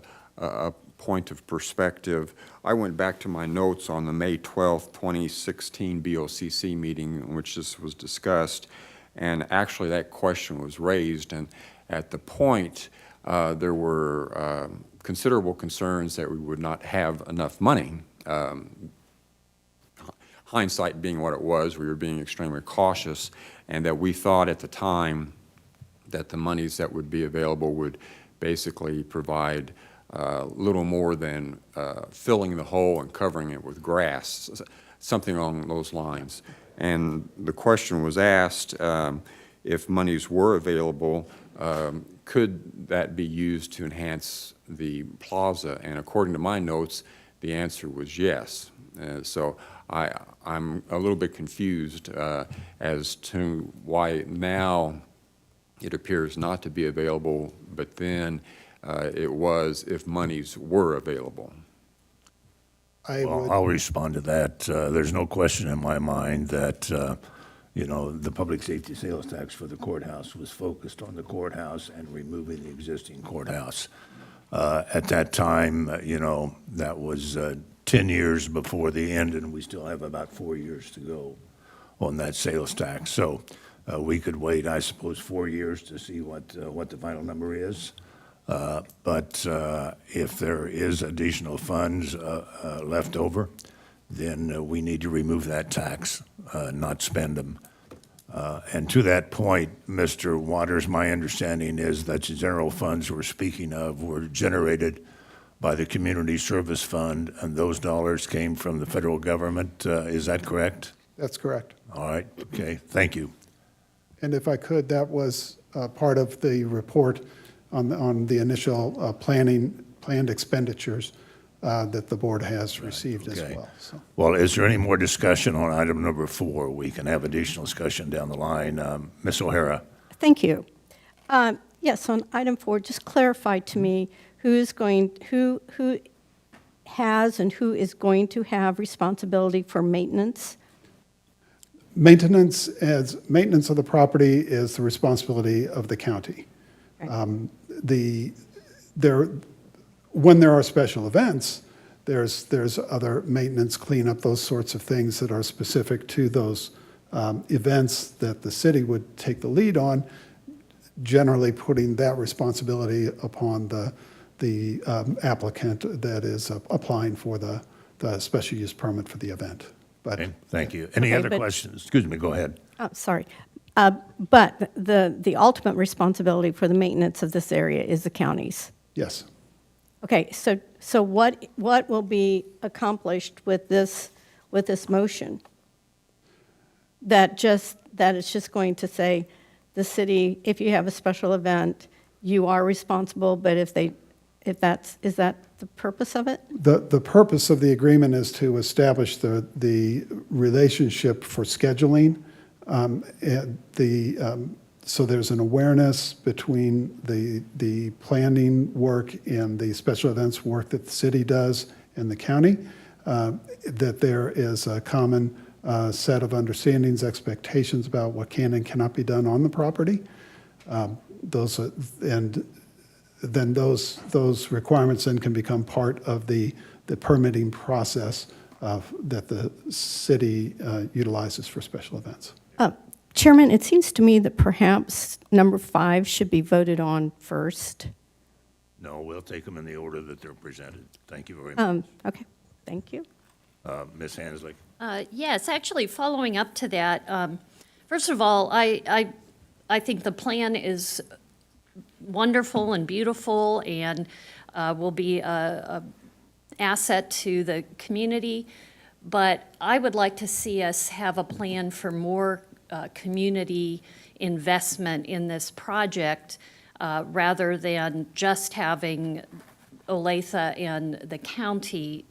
point of perspective. I went back to my notes on the May 12th, 2016 BOCC meeting in which this was discussed, and actually that question was raised, and at the point there were considerable concerns that we would not have enough money. Hindsight being what it was, we were being extremely cautious, and that we thought at the time that the monies that would be available would basically provide little more than filling the hole and covering it with grass, something along those lines. And the question was asked, if monies were available, could that be used to enhance the plaza? And according to my notes, the answer was yes. So I'm a little bit confused as to why now it appears not to be available, but then it was if monies were available. I'll respond to that. There's no question in my mind that, the public safety sales tax for the courthouse was focused on the courthouse and removing the existing courthouse. At that time, that was 10 years before the end, and we still have about 4 years to go on that sales tax. So We could wait, I suppose, 4 years to see what the final number is. But if there is additional funds left over, then we need to remove that tax, not spend them. And to that point, Mr. Waters, my understanding is that the general funds we're speaking of were generated by the Community Service Fund, and those dollars came from the federal government. Is that correct? That's correct. All right, okay, thank you. And if I could, that was part of the report on the initial planned expenditures that the board has received as Okay. well. So, Well, is there any more discussion on item number 4? We can have additional discussion down the line. Ms. O'Hara? Thank you. Yes, on item 4, just clarify to me who has and who is going to have responsibility for maintenance? maintenance of the property is the responsibility of the county. When there are special events, there's other maintenance, cleanup, those sorts of things that are specific to those events that the city would take the lead on, generally putting that responsibility upon the applicant that is applying for the special use permit for the event. But Okay, thank you. Any Okay, other but- questions? Excuse me, go ahead. Oh, sorry. But the ultimate responsibility for the maintenance of this area is the county's. yes, Okay, so what will be accomplished with this motion? That it's just going to say, the city, if you have a special event, you are responsible, but is that the purpose of it? the purpose of the agreement is to establish the relationship for scheduling. So there's an awareness between the planning work and the special events work that the city does and the county, that there is a common set of understandings, expectations about what can and cannot be done on the property. And then those requirements then can become part of the permitting process that the city utilizes for special events. Chairman, it seems to me that perhaps number 5 should be voted on first. No, we'll take them in the order that they're presented. Thank you very much. Okay, thank you. Ms. Hansley? Yes, actually, following up to that, first of all, I think the plan is wonderful and beautiful and will be a asset to the community, but I would like to see us have a plan for more community investment in this project rather than just having Olathe and the county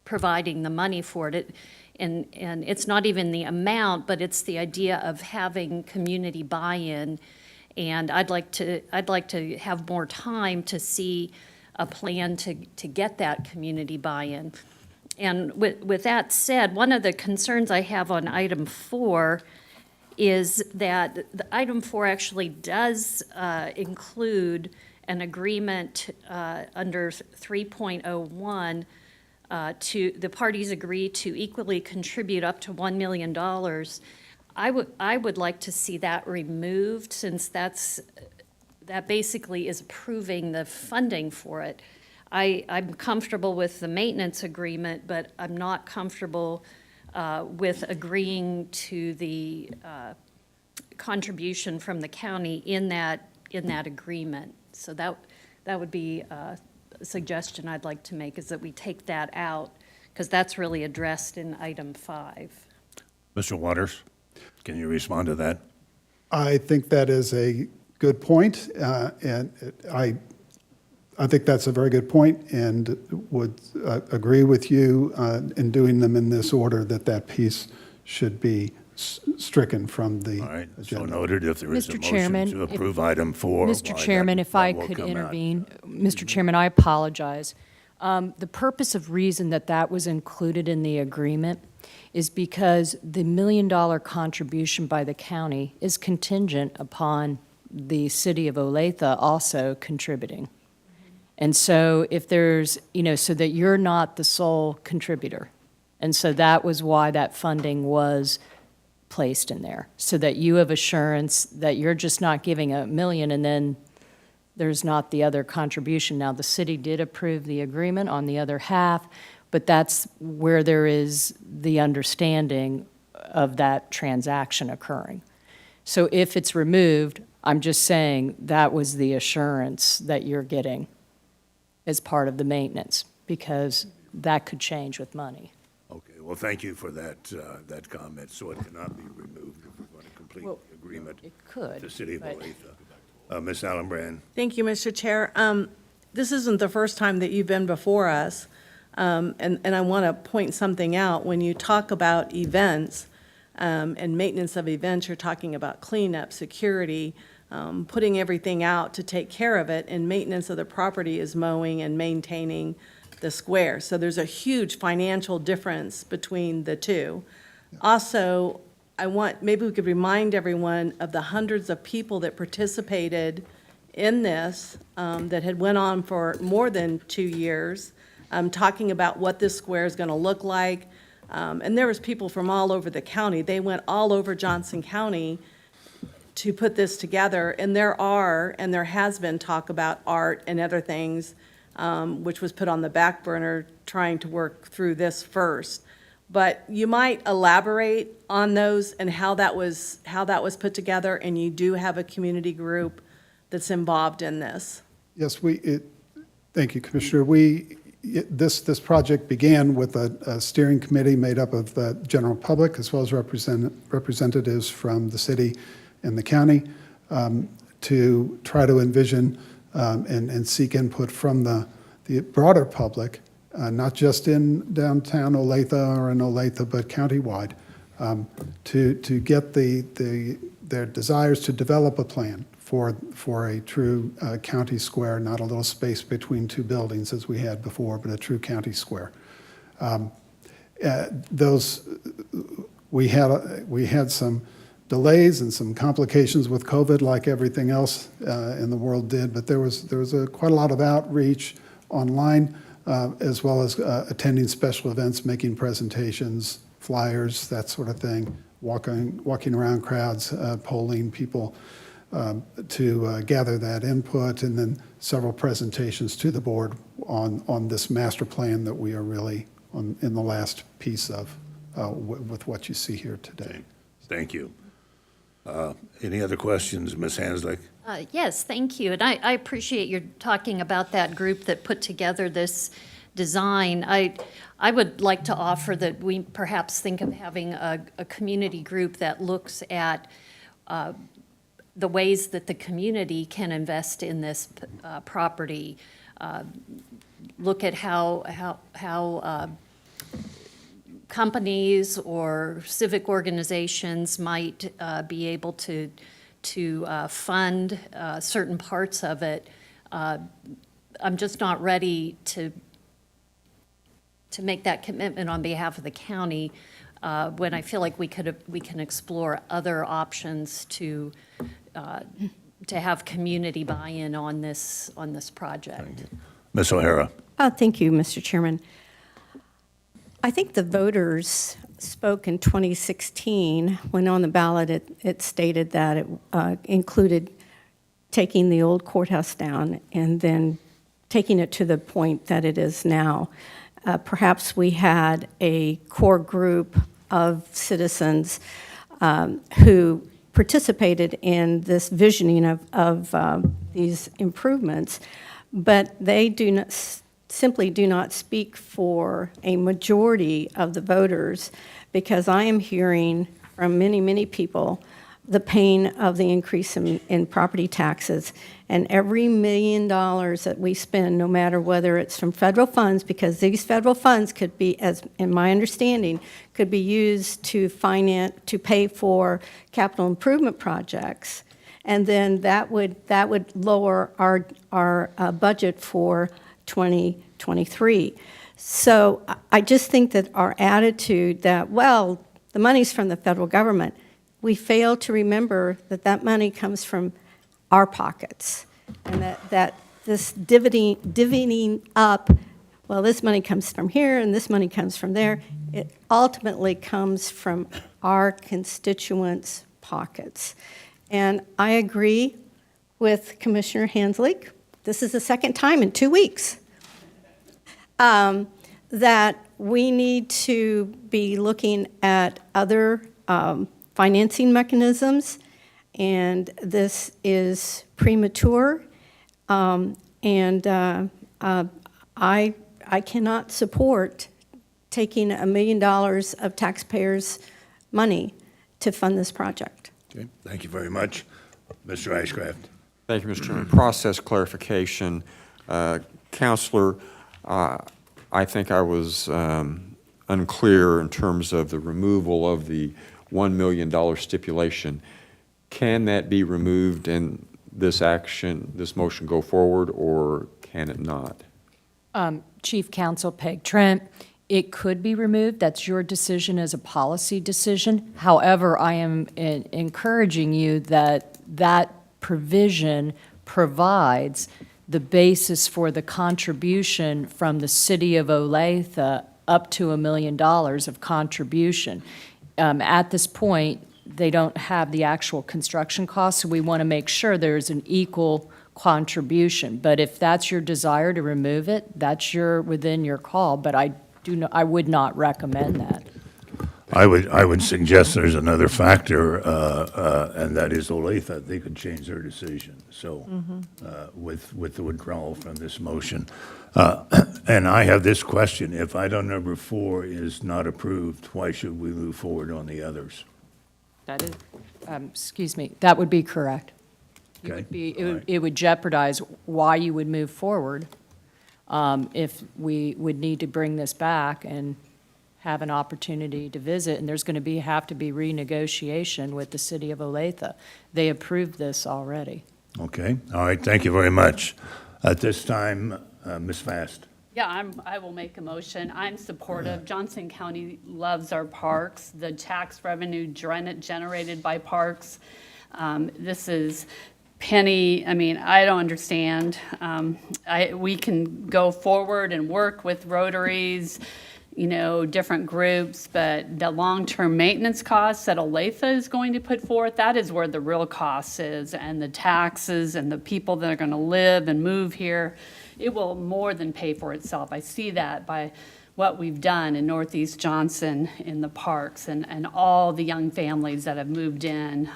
providing the money for it. And it's not even the amount, but it's the idea of having community buy-in. And I'd like to have more time to see a plan to get that community buy-in. And with that said, one of the concerns I have on item 4 is that the item 4 actually does include an agreement under 3.01 the parties agree to equally contribute up to $1 million. I would like to see that removed, since that basically is approving the funding for it. I'm comfortable with the maintenance agreement, but I'm not comfortable with agreeing to the contribution from the county in that agreement. So that would be a suggestion I'd like to make, is that we take that out, because that's really addressed in item 5. Mr. Waters, can you respond to that? I think that is a good point, and I think that's a very good point, and would agree with you in doing them in this order, that piece should be stricken from the All right, so agenda. noted. If there is a Mr. motion Chairman, to if- approve item 4. Mr. why, Chairman, that- if I that will could come out. intervene. Mr. Chairman, I apologize. The purpose of reason that was included in the agreement is because the $1 million contribution by the county is contingent upon the city of Olathe also contributing. And so if there's, so that you're not the sole contributor. And so that was why that funding was placed in there, so that you have assurance that you're just not giving $1 million and then there's not the other contribution. Now, the city did approve the agreement on the other half, but that's where there is the understanding of that transaction occurring. So if it's removed, I'm just saying that was the assurance that you're getting as part of the maintenance, because that could change with money. Okay, well, thank you for that, that comment. So it cannot be removed if we're going to complete Well, the agreement it could, with the city of but- Olathe. Ms. Allenbrand. Thank you, Mr. Chair. This isn't the first time that you've been before us, and I want to point something out. When you talk about events and maintenance of events, you're talking about cleanup, security, putting everything out to take care of it, and maintenance of the property is mowing and maintaining the square. So there's a huge financial difference between the two. Also, maybe we could remind everyone of the hundreds of people that participated in this, that had went on for more than 2 years, talking about what this square is going to look like. And there was people from all over the county. They went all over Johnson County to put this together. And there has been talk about art and other things, which was put on the back burner, trying to work through this first. But you might elaborate on those and how that was put together, and you do have a community group that's involved in this. Yes, thank you, Commissioner. This project began with a steering committee made up of the general public as well as representatives from the city and the county, to try to envision and seek input from the broader public, not just in downtown Olathe or in Olathe, but countywide, to get their desires to develop a plan for a true county square, not a little space between two buildings as we had before, but a true county square. We had some delays and some complications with COVID, like everything else in the world did, but there was quite a lot of outreach online, as well as attending special events, making presentations, flyers, that sort of thing, walking around crowds, polling people to gather that input, and then several presentations to the board on this master plan that we are really in the last piece of with what you see here today. Thank you. Any other questions, Ms. Hanslick? Yes, thank you. And I appreciate your talking about that group that put together this design. I would like to offer that we perhaps think of having a community group that looks at the ways that the community can invest in this property. Look at how companies or civic organizations might be able to fund certain parts of it. I'm just not ready to make that commitment on behalf of the county when I feel like we can explore other options to have community buy-in on this project. Ms. O'Hara. Thank you, Mr. Chairman. I think the voters spoke in 2016, when on the ballot it stated that it included taking the old courthouse down and then taking it to the point that it is now. Perhaps we had a core group of citizens who participated in this visioning of these improvements, but they simply do not speak for a majority of the voters, because I am hearing from many, many people the pain of the increase in property taxes. And every $1 million that we spend, no matter whether it's from federal funds, because these federal funds could be, as in my understanding, could be used to pay for capital improvement projects. And then that would lower our budget for 2023. So I just think that our attitude that, well, the money's from the federal government, we fail to remember that money comes from our pockets, and that this divvying up well, this money comes from here and this money comes from there. It ultimately comes from our constituents' pockets. And I agree with Commissioner Hanslick. This is the second time in 2 weeks that we need to be looking at other financing mechanisms, and this is premature. I cannot support taking $1 million of taxpayers' money to fund this project. Okay, thank you very much. Mr. Ashcraft. Thank you, Mr. Chairman. Process clarification. Counselor, I think I was unclear in terms of the removal of the $1 million stipulation. Can that be removed and this action, this motion go forward, or can it not? Chief Counsel Peg Trent, it could be removed. That's your decision as a policy decision. However, I am encouraging you that that provision provides the basis for the contribution from the city of Olathe up to $1 million of contribution. At this point, they don't have the actual construction costs, so we want to make sure there's an equal contribution. But if that's your desire to remove it, that's within your call, but I would not recommend that. I would suggest there's another factor, and that is Olathe. They could change their decision. So, with the withdrawal from this motion, and I have this question: if item number 4 is not approved, why should we move forward on the others? That is, excuse me, that would be correct. Okay. It would jeopardize why you would move forward if we would need to bring this back and have an opportunity to visit, and there's going to have to be renegotiation with the city of Olathe. They approved this already. Okay. All right. Thank you very much. At this time, Ms. Fast. Yeah, I will make a motion. I'm supportive. Johnson County loves our parks, the tax revenue generated by parks. This is penny, I don't understand. We can go forward and work with Rotaries, different groups, but the long-term maintenance costs that Olathe is going to put forth, that is where the real cost is, and the taxes and the people that are going to live and move here. It will more than pay for itself. I see that by what we've done in Northeast Johnson in the parks and all the young families that have moved in.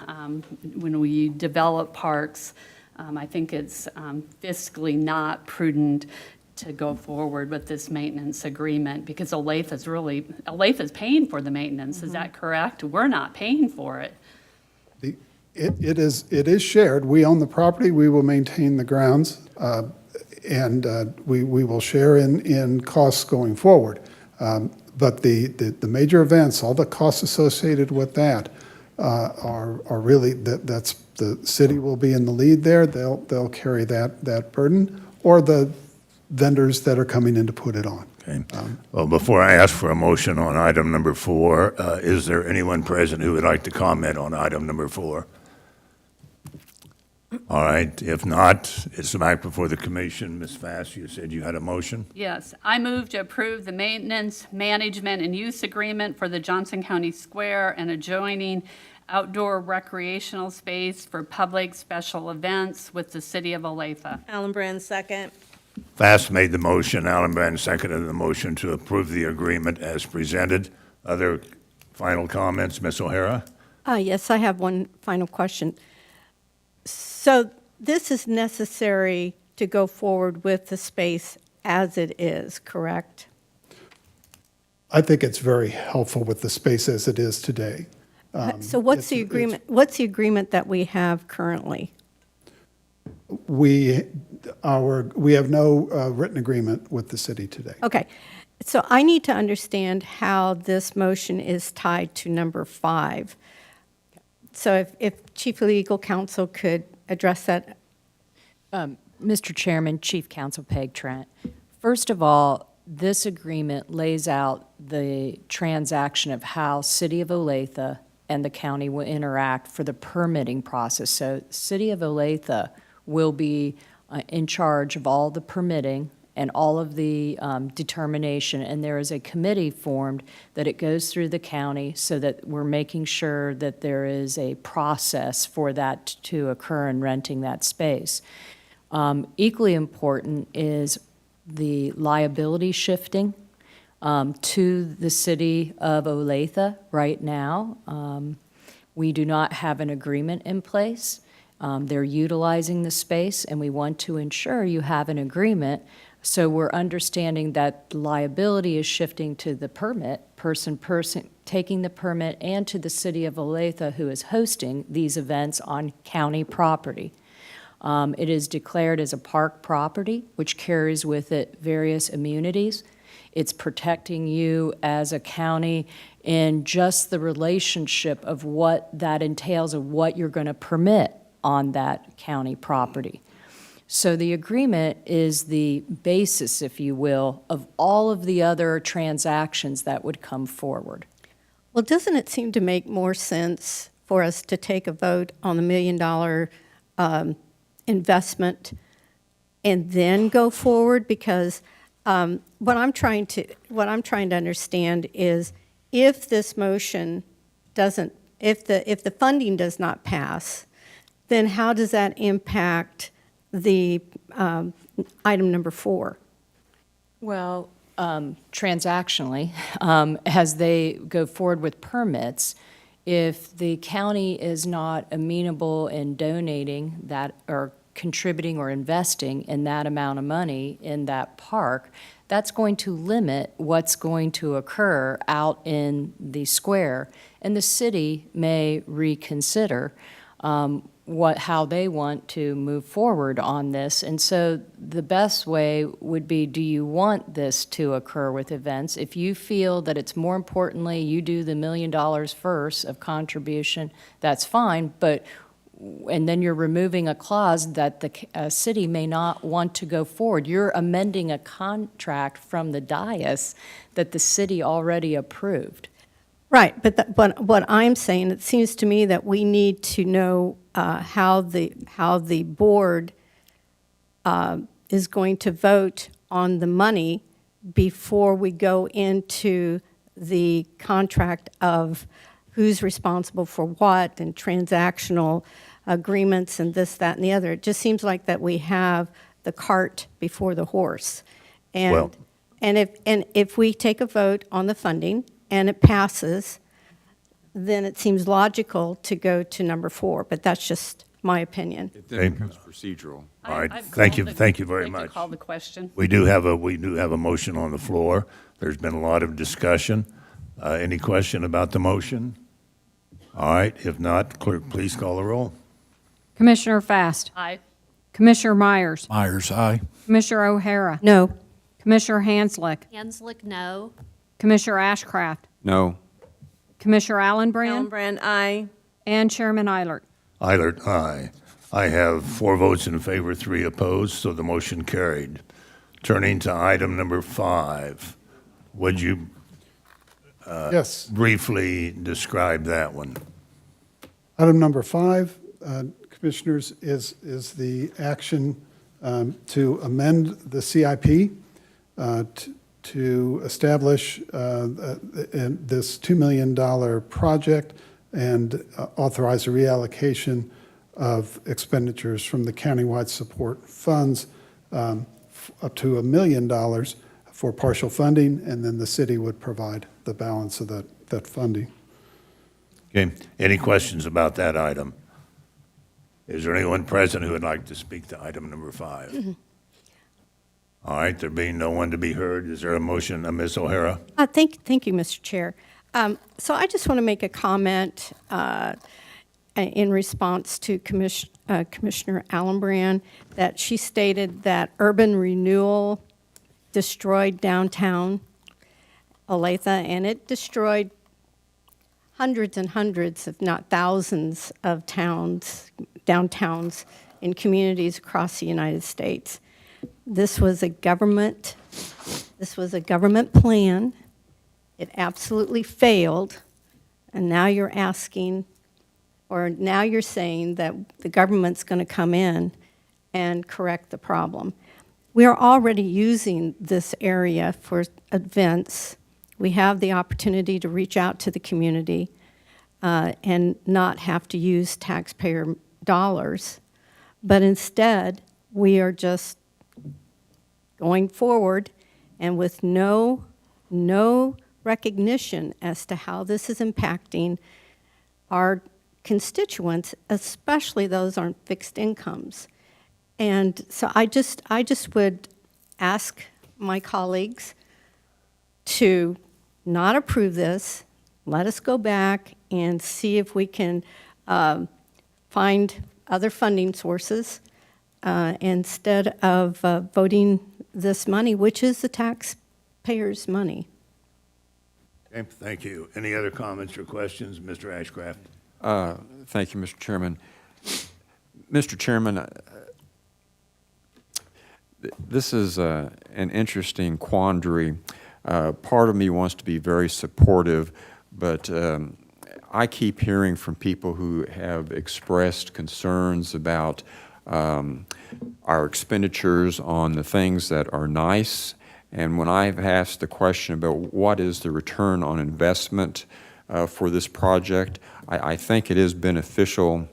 When we develop parks, I think it's fiscally not prudent to go forward with this maintenance agreement because Olathe is paying for the maintenance. Is that correct? We're not paying for it. It is shared. We own the property. We will maintain the grounds. And we will share in costs going forward. But the major events, all the costs associated with that are really, that's the city will be in the lead there. They'll carry that burden, or the vendors that are coming in to put it on. Okay. Well, before I ask for a motion on item number 4, is there anyone present who would like to comment on item number 4? All right, if not, it's back before the commission. Ms. Fass, you said you had a motion? Yes, I move to approve the maintenance, management, and use agreement for the Johnson County Square and adjoining outdoor recreational space for public special events with the city of Olathe. Allen Brand, second. Fass made the motion. Allenbrand seconded the motion to approve the agreement as presented. Other final comments, Ms. O'Hara? Yes, I have one final question. So this is necessary to go forward with the space as it is, correct? I think it's very helpful with the space as it is today. So what's the agreement? What's the agreement that we have currently? We have no written agreement with the city today. Okay, so I need to understand how this motion is tied to number 5. So if Chief Legal Counsel could address that. Mr. Chairman, Chief Counsel Peg Trent, first of all, this agreement lays out the transaction of how City of Olathe and the county will interact for the permitting process. So City of Olathe will be in charge of all the permitting and all of the determination, and there is a committee formed that it goes through the county so that we're making sure that there is a process for that to occur in renting that space. Equally important is the liability shifting to the city of Olathe right now. We do not have an agreement in place. They're utilizing the space, and we want to ensure you have an agreement. So we're understanding that liability is shifting to the person taking the permit, and to the city of Olathe, who is hosting these events on county property. It is declared as a park property, which carries with it various immunities. It's protecting you as a county in just the relationship of what that entails, of what you're going to permit on that county property. So the agreement is the basis, if you will, of all of the other transactions that would come forward. Well, doesn't it seem to make more sense for us to take a vote on the $1 million investment and then go forward? Because what I'm trying to understand is, if this motion doesn't, if the funding does not pass, then how does that impact the item number 4? Well, transactionally, as they go forward with permits, if the county is not amenable in donating that, or contributing or investing in that amount of money in that park, that's going to limit what's going to occur out in the square. And the city may reconsider how they want to move forward on this. And so the best way would be, do you want this to occur with events? If you feel that it's more importantly, you do the $1 million first of contribution, that's fine, and then you're removing a clause that the city may not want to go forward. You're amending a contract from the dais that the city already approved. Right, but what I'm saying, it seems to me that we need to know how the board is going to vote on the money before we go into the contract of who's responsible for what, and transactional agreements and this, that, and the other. It just seems like that we have the cart before the horse. Well- And if we take a vote on the funding and it passes, then it seems logical to go to number 4, but that's just my opinion. It then becomes procedural. All right, I'd thank you, call the- thank you very like to much. call the question. We do have a motion on the floor. There's been a lot of discussion. Any question about the motion? All right, if not, clerk, please call the roll. Commissioner Fast. Aye. Commissioner Myers. Myers, aye. Commissioner O'Hara. No. Commissioner Hanslick. Hanslick, no. Commissioner Ashcraft. No. Commissioner Allenbrand. Allenbrand, aye. And Chairman Eilert. Eilert, aye. I have 4 votes in favor, 3 opposed, so the motion carried. Turning to item number 5, would you Yes. briefly describe that one? Item number 5, Commissioners, is the action to amend the CIP to establish this $2 million project and authorize a reallocation of expenditures from the countywide support funds up to $1 million for partial funding, and then the city would provide the balance of that funding. Okay, any questions about that item? Is there anyone present who would like to speak to item number 5? All right, there being no one to be heard, is there a motion, Ms. O'Hara? Thank you, Mr. Chair. So I just want to make a comment in response to Commissioner Allenbrand, that she stated that urban renewal destroyed downtown Olathe, and it destroyed hundreds and hundreds, if not thousands, of downtowns in communities across the United States. This was a government plan. It absolutely failed, and now you're asking, or now you're saying that the government's going to come in and correct the problem. We are already using this area for events. We have the opportunity to reach out to the community and not have to use taxpayer dollars. But instead, we are just going forward and with no recognition as to how this is impacting our constituents, especially those on fixed incomes. And so I just would ask my colleagues to not approve this. Let us go back and see if we can find other funding sources instead of voting this money, which is the taxpayers' money. Okay, thank you. Any other comments or questions, Mr. Ashcraft? Thank you, Mr. Chairman. Mr. Chairman, this is an interesting quandary. Part of me wants to be very supportive, but I keep hearing from people who have expressed concerns about our expenditures on the things that are nice. And when I've asked the question about what is the return on investment for this project, I think it is beneficial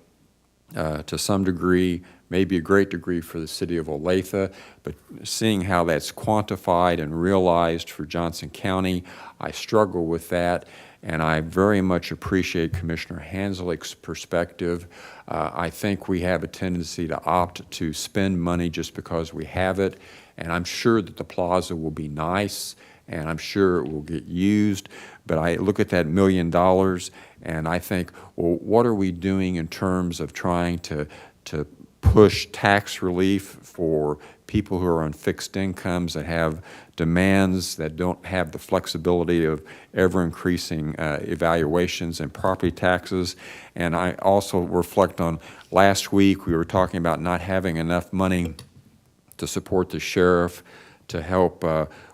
to some degree, maybe a great degree for the city of Olathe, but seeing how that's quantified and realized for Johnson County, I struggle with that. And I very much appreciate Commissioner Hanslick's perspective. I think we have a tendency to opt to spend money just because we have it. And I'm sure that the plaza will be nice, and I'm sure it will get used. But I look at that $1 million, and I think, well, what are we doing in terms of trying to push tax relief for people who are on fixed incomes that have demands that don't have the flexibility of ever-increasing evaluations and property taxes? And I also reflect on last week, we were talking about not having enough money to support the sheriff to help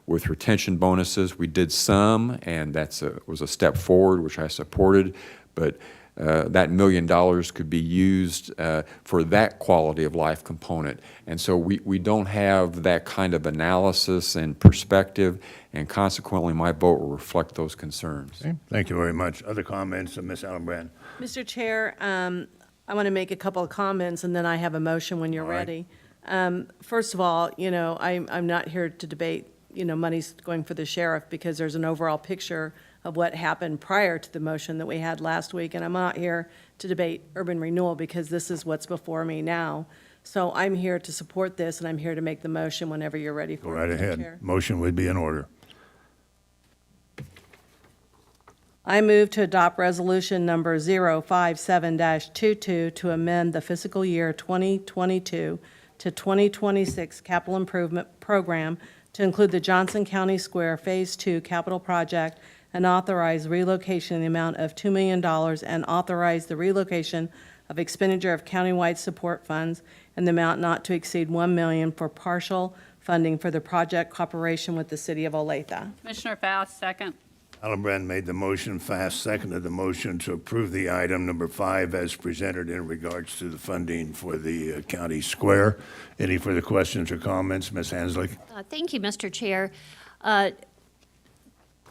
with retention bonuses. We did some, and that was a step forward, which I supported, but that $1 million could be used for that quality of life component. And so we don't have that kind of analysis and perspective, and consequently my vote will reflect those concerns. Okay, thank you very much. Other comments, Ms. Allenbrand? Mr. Chair, I want to make a couple of comments, and then I have a motion when you're All right. ready. First of all, I'm not here to debate, money's going for the sheriff, because there's an overall picture of what happened prior to the motion that we had last week, and I'm not here to debate urban renewal because this is what's before me now. So I'm here to support this, and I'm here to make the motion whenever you're ready Go for right it, Mr. ahead. Chair. Motion would be in order. I move to adopt resolution number 057-22 to amend the fiscal year 2022 to 2026 capital improvement program to include the Johnson County Square Phase 2 capital project and authorize relocation in the amount of $2 million and authorize the relocation of expenditure of countywide support funds in the amount not to exceed $1 million for partial funding for the project cooperation with the city of Olathe. Commissioner Fast, second. Allenbrand made the motion, Fast seconded the motion to approve the item number 5 as presented in regards to the funding for the county square. Any further questions or comments? Ms. Hanslick? Thank you, Mr. Chair.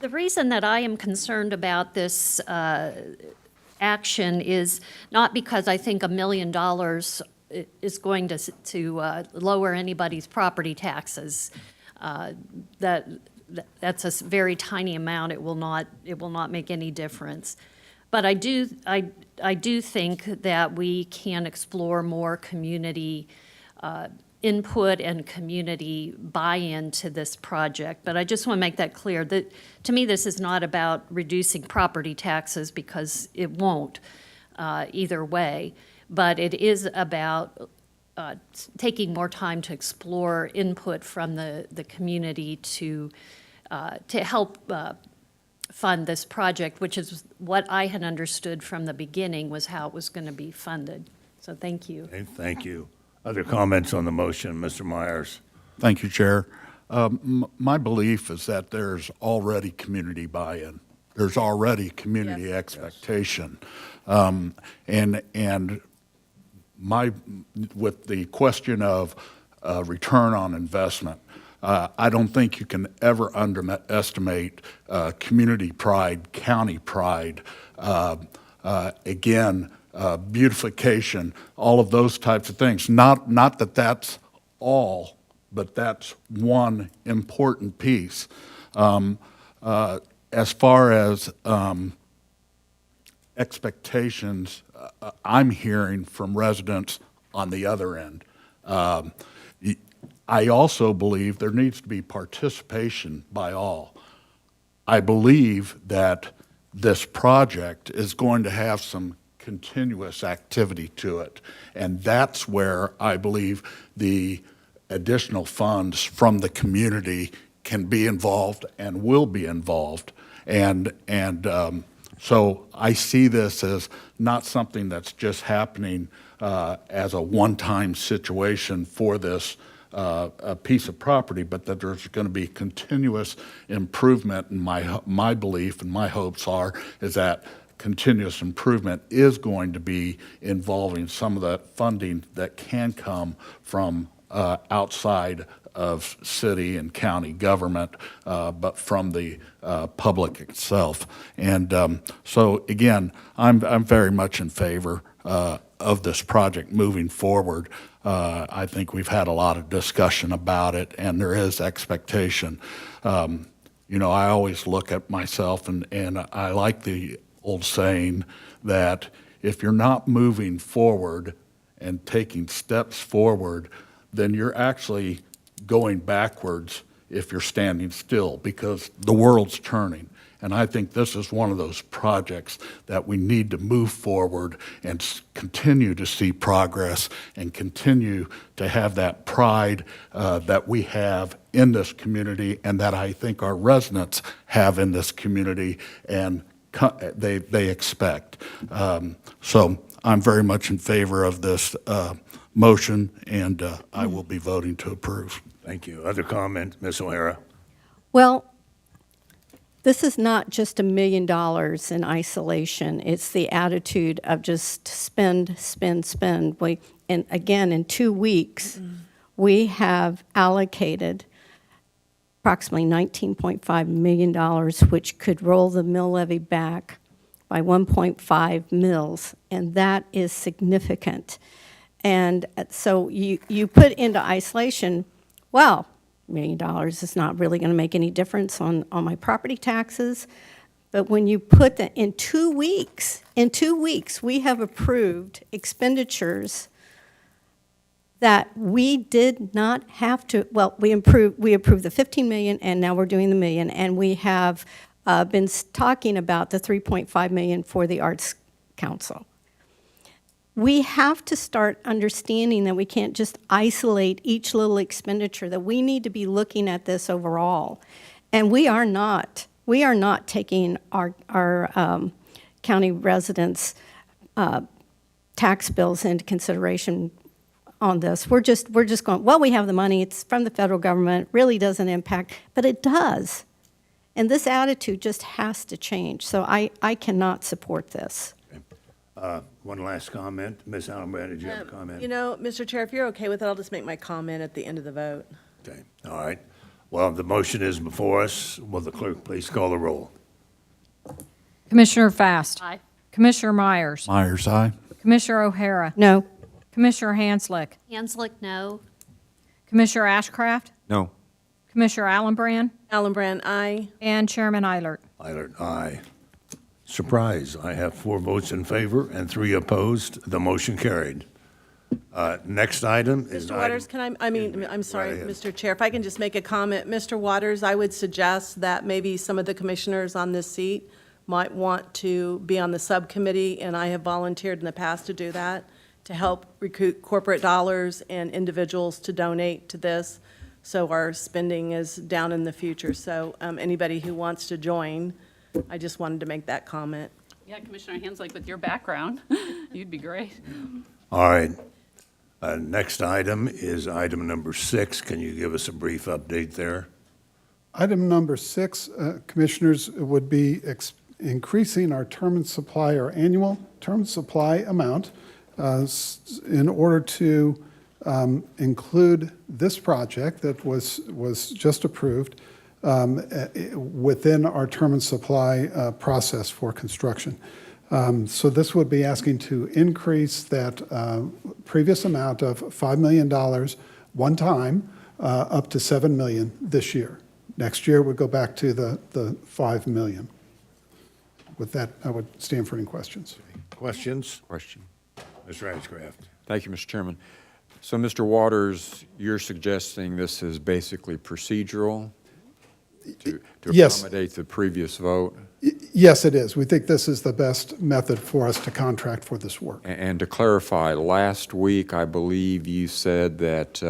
The reason that I am concerned about this action is not because I think $1 million is going to lower anybody's property taxes. That's a very tiny amount. It will not make any difference. But I do think that we can explore more community input and community buy-in to this project. But I just want to make that clear that, to me, this is not about reducing property taxes, because it won't either way. But it is about taking more time to explore input from the community to help fund this project, which is what I had understood from the beginning was how it was going to be funded. So thank you. Okay, thank you. Other comments on the motion, Mr. Myers? Thank you, Chair. My belief is that there's already community buy-in. There's already community expectation. And with the question of return on investment. I don't think you can ever underestimate community pride, county pride, again, beautification, all of those types of things. Not that that's all, but that's one important piece. As far as expectations, I'm hearing from residents on the other end. I also believe there needs to be participation by all. I believe that this project is going to have some continuous activity to it, and that's where I believe the additional funds from the community can be involved and will be involved. So I see this as not something that's just happening as a one-time situation for this a piece of property, but that there's going to be continuous improvement. And my belief and my hopes is that continuous improvement is going to be involving some of the funding that can come from outside of city and county government, but from the public itself. And so again, I'm very much in favor of this project moving forward. I think we've had a lot of discussion about it, and there is expectation. You know, I always look at myself, and I like the old saying that if you're not moving forward and taking steps forward, then you're actually going backwards if you're standing still, because the world's turning. And I think this is one of those projects that we need to move forward and continue to see progress and continue to have that pride that we have in this community and that I think our residents have in this community and they expect. So I'm very much in favor of this motion, and I will be voting to approve. Thank you. Other comment, Ms. O'Hara? Well, this is not just $1 million in isolation. It's the attitude of just spend, spend, spend. And again, in 2 weeks, we have allocated approximately $19.5 million, which could roll the mill levy back by 1.5 mills, and that is significant. And so you put into isolation, well, $1 million is not really going to make any difference on my property taxes. But when you put that in 2 weeks, we have approved expenditures that we did not have to, well, we approved the 15 million, and now we're doing the million, and we have been talking about the 3.5 million for the Arts Council. We have to start understanding that we can't just isolate each little expenditure, that we need to be looking at this overall. And we are not taking our county residents' tax bills into consideration on this. We're just going, well, we have the money, it's from the federal government, really doesn't impact, but it does. And this attitude just has to change. So I cannot support this. One last comment. Ms. Allenbrand, did you have a comment? You know, Mr. Chair, if you're okay with it, I'll just make my comment at the end of the vote. Okay, all right. Well, the motion is before us. Will the clerk please call the roll? Commissioner Fast. Aye. Commissioner Myers. Myers, aye. Commissioner O'Hara. No. Commissioner Hanslick. Hanslick, no. Commissioner Ashcraft. No. Commissioner Allenbrand. Allenbrand, aye. And Chairman Eilert. Eilert, aye. Surprise, I have 4 votes in favor and 3 opposed. The motion carried. Next item is Mr. Waters, I'm sorry, ahead. Mr. Chair, if I can just make a comment. Mr. Waters, I would suggest that maybe some of the commissioners on this seat might want to be on the subcommittee, and I have volunteered in the past to do that, to help recruit corporate dollars and individuals to donate to this, so our spending is down in the future. So anybody who wants to join, I just wanted to make that comment. Yeah, Commissioner Hanslick, with your background, you'd be great. All right. Next item is item number 6. Can you give us a brief update there? Item number 6, Commissioners, would be increasing our term and supply, our annual term and supply amount in order to include this project that was just approved within our term and supply process for construction. So this would be asking to increase that previous amount of $5 million one time up to $7 million this year. Next year, we'll go back to the $5 million. With that, I would stand for any questions. Questions? Question. Mr. Ashcraft. Thank you, Mr. Chairman. So, Mr. Waters, you're suggesting this is basically procedural to Yes. accommodate the previous vote? Yes, it is. We think this is the best method for us to contract for this work. And to clarify, last week, I believe you said that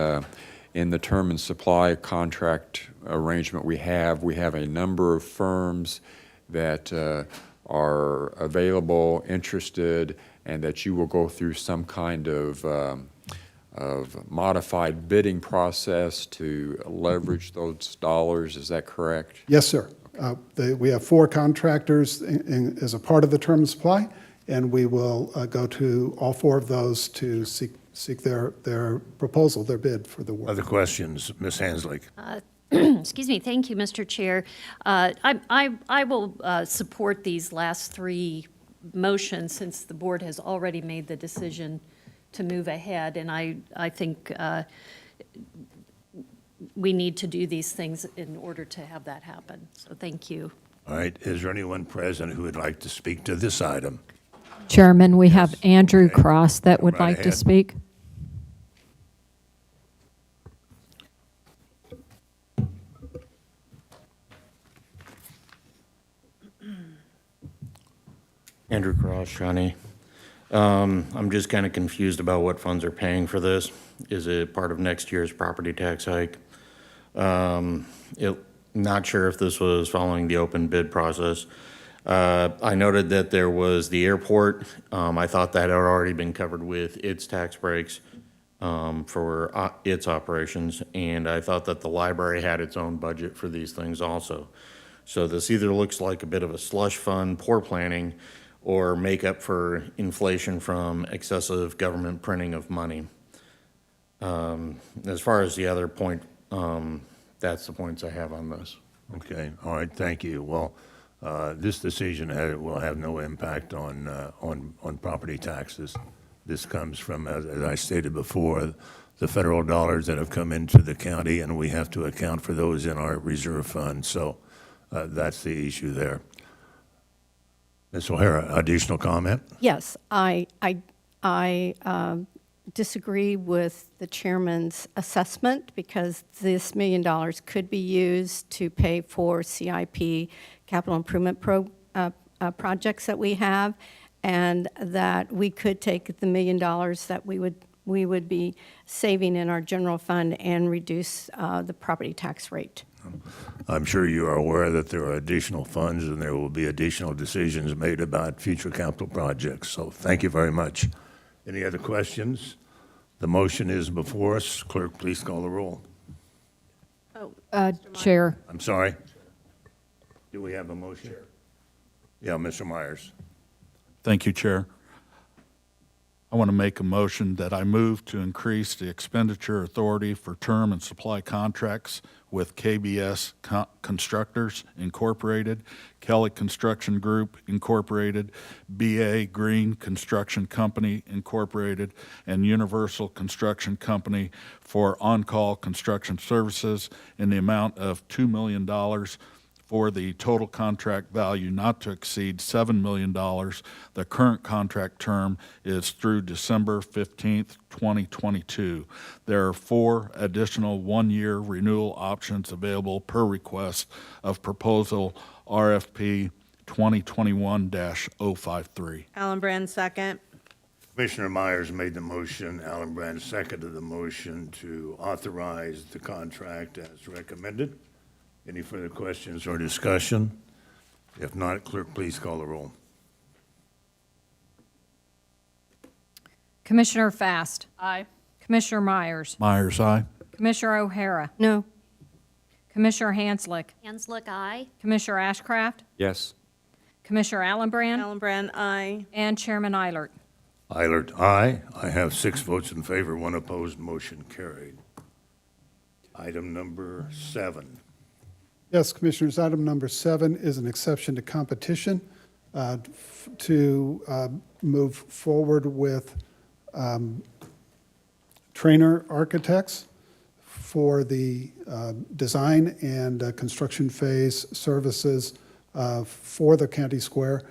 in the term and supply contract arrangement we have a number of firms that are available, interested, and that you will go through some kind of modified bidding process to leverage those dollars. Is that correct? Yes, sir. We have 4 contractors as a part of the term and supply, and we will go to all 4 of those to seek their proposal, their bid for the work. Other questions? Ms. Hanslick. Excuse me, thank you, Mr. Chair. I will support these last 3 motions since the board has already made the decision to move ahead, and I think we need to do these things in order to have that happen. So thank you. All right, is there anyone present who would like to speak to this item? Chairman, we have Andrew Cross that would Right like to ahead. speak. Andrew Cross, Shawnee. I'm just kind of confused about what funds are paying for this. Is it part of next year's property tax hike? Not sure if this was following the open bid process. I noted that there was the airport. I thought that had already been covered with its tax breaks for its operations, and I thought that the library had its own budget for these things also. So this either looks like a bit of a slush fund, poor planning, or make up for inflation from excessive government printing of money. As far as the other point, that's the points I have on this. Okay, all right, thank you. Well, this decision will have no impact on property taxes. This comes from, as I stated before, the federal dollars that have come into the county, and we have to account for those in our reserve fund. So that's the issue there. Ms. O'Hara, additional comment? Yes, I disagree with the chairman's assessment because this $1 million could be used to pay for CIP capital improvement projects that we have, and that we could take the $1 million that we would be saving in our general fund and reduce the property tax rate. I'm sure you are aware that there are additional funds and there will be additional decisions made about future capital projects. So thank you very much. Any other questions? The motion is before us. Clerk, please call the roll. Chair. I'm sorry. Do we have a motion? Yeah, Mr. Myers. Thank you, Chair. I want to make a motion that I move to increase the expenditure authority for term and supply contracts with KBS Constructors Incorporated, Kelly Construction Group Incorporated, BA Green Construction Company Incorporated, and Universal Construction Company for on-call construction services in the amount of $2 million for the total contract value not to exceed $7 million. The current contract term is through December 15th, 2022. There are 4 additional one-year renewal options available per request of proposal RFP 2021-053. Alan Brand, second. Commissioner Myers made the motion. Alan Brand seconded the motion to authorize the contract as recommended. Any further questions or discussion? If not, clerk, please call the roll. Commissioner Fast. Aye. Commissioner Myers. Myers, aye. Commissioner O'Hara. No. Commissioner Hanslick. Hanslick, aye. Commissioner Ashcraft. Yes. Commissioner Allenbrand. Alan Brand, aye. And Chairman Eilert. Eilert, aye. I have 6 votes in favor, 1 opposed, motion carried. Item number 7. Yes, Commissioners, item number 7 is an exception to competition to move forward with Trainer Architects for the design and construction phase services for the county square.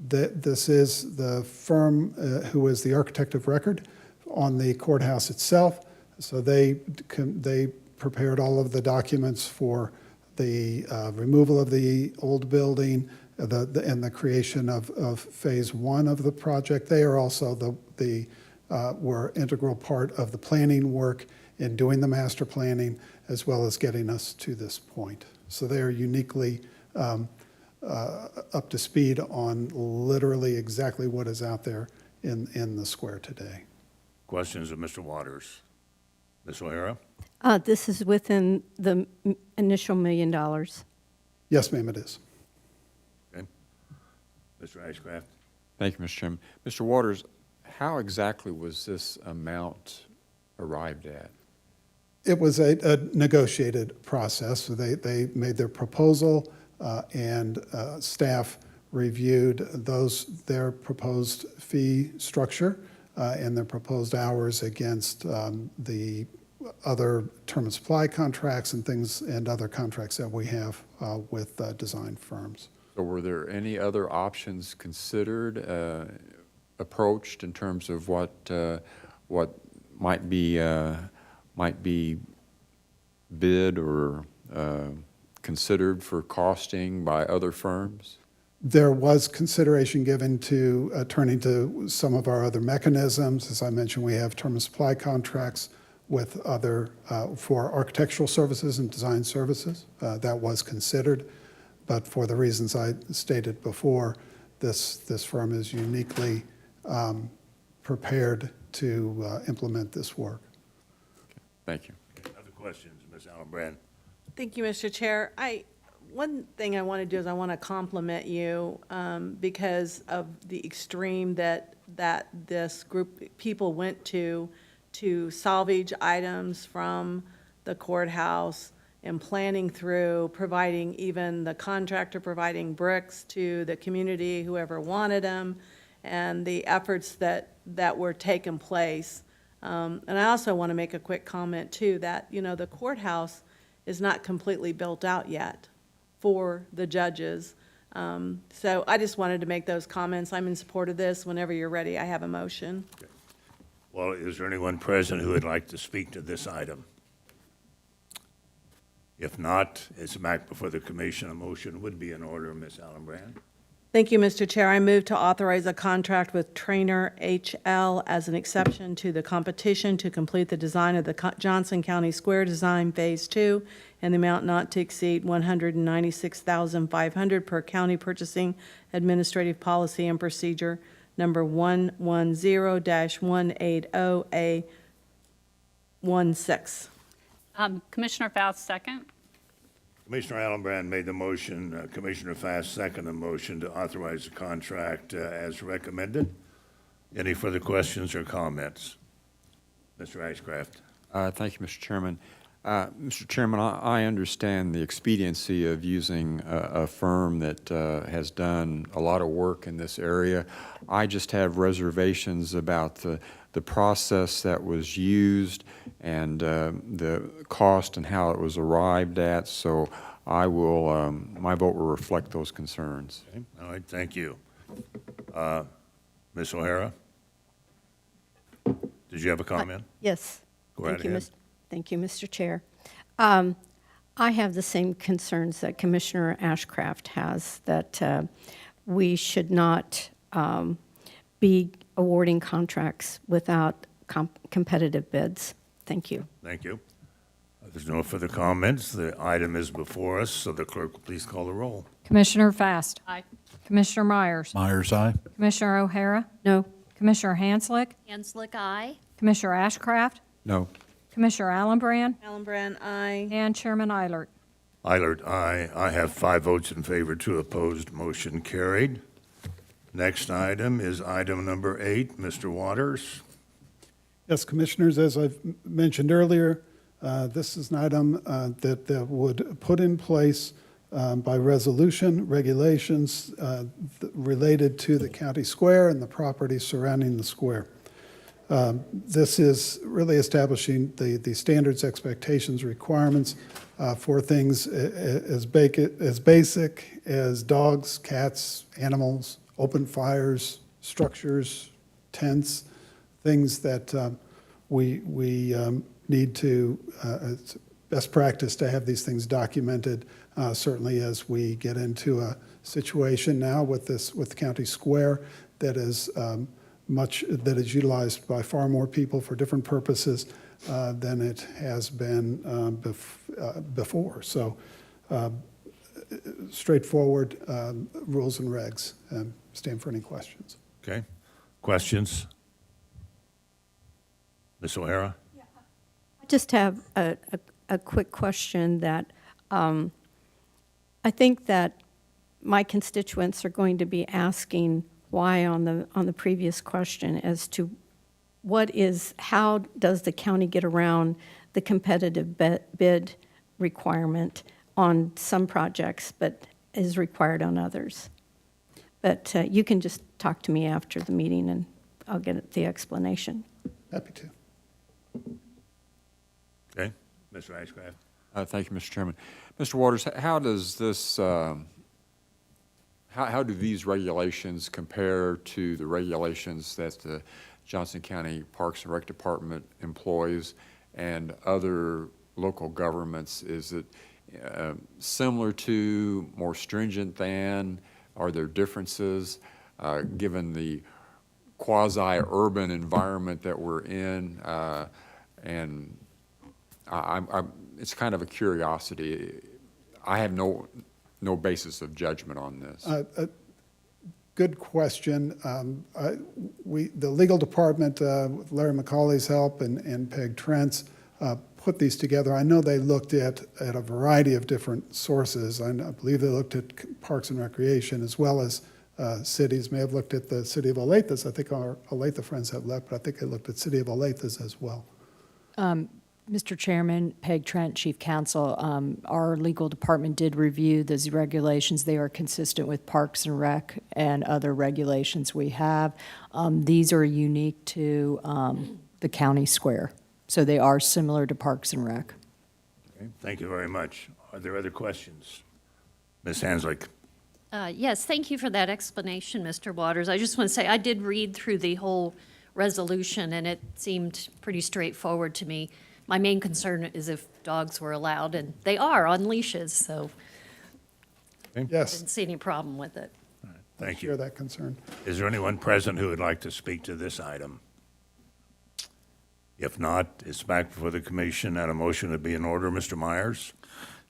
This is the firm who is the architect of record on the courthouse itself. So they prepared all of the documents for the removal of the old building and the creation of phase 1 of the project. They are also were integral part of the planning work in doing the master planning as well as getting us to this point. So they are uniquely up to speed on literally exactly what is out there in the square today. Questions of Mr. Waters? Ms. O'Hara? This is within the initial $1 million. Yes, ma'am, it is. Okay. Mr. Ashcraft? Thank you, Mr. Chairman. Mr. Waters, how exactly was this amount arrived at? It was a negotiated process. So they made their proposal and staff reviewed their proposed fee structure and their proposed hours against the other term and supply contracts and things and other contracts that we have with design firms. So were there any other options considered, approached in terms of what might be bid or considered for costing by other firms? There was consideration given to turning to some of our other mechanisms. As I mentioned, we have term and supply contracts with other, for architectural services and design services. That was considered, but for the reasons I stated before, this firm is uniquely prepared to implement this work. Thank you. Other questions, Ms. Allenbrand? Thank you, Mr. Chair. One thing I want to do is I want to compliment you because of the extreme that this group of people went to salvage items from the courthouse and planning through, providing even the contractor providing bricks to the community, whoever wanted them, and the efforts that were taking place. And I also want to make a quick comment too, that, the courthouse is not completely built out yet for the judges. So I just wanted to make those comments. I'm in support of this. Whenever you're ready, I have a motion. Okay. Well, is there anyone present who would like to speak to this item? If not, it's back before the commission. A motion would be in order, Ms. Allenbrand. Thank you, Mr. Chair. I move to authorize a contract with Trainer HL as an exception to the competition to complete the design of the Johnson County Square Design Phase 2 in the amount not to exceed $196,500 per county purchasing administrative policy and procedure number 110-180A16. Commissioner Faust, second. Commissioner Allenbrand made the motion. Commissioner Fast seconded the motion to authorize the contract as recommended. Any further questions or comments? Mr. Ashcraft. Thank you, Mr. Chairman. Mr. Chairman, I understand the expediency of using a firm that has done a lot of work in this area. I just have reservations about the process that was used and the cost and how it was arrived at. So I will, my vote will reflect those concerns. Okay. All right, thank you. Ms. O'Hara? Did you have a comment? Yes. Go right ahead. Thank you, Mr. Chair. I have the same concerns that Commissioner Ashcraft has, that we should not be awarding contracts without competitive bids. Thank you. Thank you. There's no further comments. The item is before us, so the clerk will please call the roll. Commissioner Fast. Aye. Commissioner Myers. Myers, aye. Commissioner O'Hara. No. Commissioner Hanslick. Hanslick, aye. Commissioner Ashcraft. No. Commissioner Allenbrand. Allenbrand, aye. And Chairman Eilert. Eilert, aye. I have 5 votes in favor, 2 opposed. Motion carried. Next item is item number 8. Mr. Waters. Yes, Commissioners, as I've mentioned earlier, this is an item that would put in place by resolution regulations related to the county square and the property surrounding the square. This is really establishing the standards, expectations, requirements for things as basic as dogs, cats, animals, open fires, structures, tents, things that we need to, it's best practice to have these things documented, certainly as we get into a situation now with County Square that is that is utilized by far more people for different purposes than it has been before. So straightforward rules and regs. Stand for any questions. Okay. Questions? Ms. O'Hara? I just have a quick question that I think that my constituents are going to be asking why on the previous question as to how does the county get around the competitive bid requirement on some projects, but is required on others. But you can just talk to me after the meeting and I'll get the explanation. Happy to. Okay. Mr. Ashcraft? Thank you, Mr. Chairman. Mr. Waters, how does this, how do these regulations compare to the regulations that the Johnson County Parks and Rec Department employs and other local governments? Is it similar to, more stringent than? Are there differences given the quasi-urban environment that we're in? And it's kind of a curiosity. I have no basis of judgment on this. Good question. The legal department, with Larry McCauley's help and Peg Trent's, put these together. I know they looked at a variety of different sources. I believe they looked at Parks and Recreation as well as cities. May have looked at the city of Olathe. I think our Olathe friends have left, but I think they looked at city of Olathe as well. Mr. Chairman, Peg Trent, Chief Counsel, our legal department did review those regulations. They are consistent with Parks and Rec and other regulations we have. These are unique to the county square, so they are similar to Parks and Rec. Okay. Thank you very much. Are there other questions? Ms. Hanslick? Yes, thank you for that explanation, Mr. Waters. I just want to say I did read through the whole resolution, and it seemed pretty straightforward to me. My main concern is if dogs were allowed, and they are on leashes, so I Yes, didn't see any problem with it. Thank share you. that concern. Is there anyone present who would like to speak to this item? If not, it's back before the commission and a motion to be in order. Mr. Myers?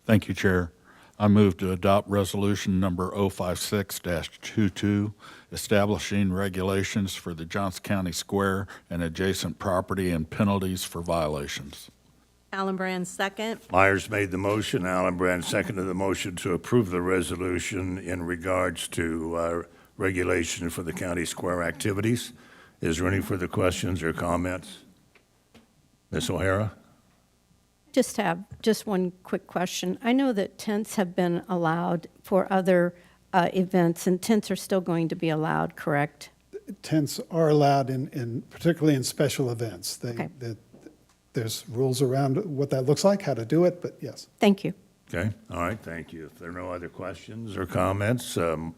Thank you, Chair. I move to adopt resolution number 056-22, establishing regulations for the Johnson County Square and adjacent property and penalties for violations. Allen Brand, second. Myers made the motion. Allen Brand seconded the motion to approve the resolution in regards to regulation for the county square activities. Is there any further questions or comments? Ms. O'Hara? Just have one quick question. I know that tents have been allowed for other events, and tents are still going to be allowed, correct? Tents are allowed particularly in special events. Okay. There's rules around what that looks like, how to do it, but yes. Thank you. Okay, all right, thank you. If there are no other questions or comments,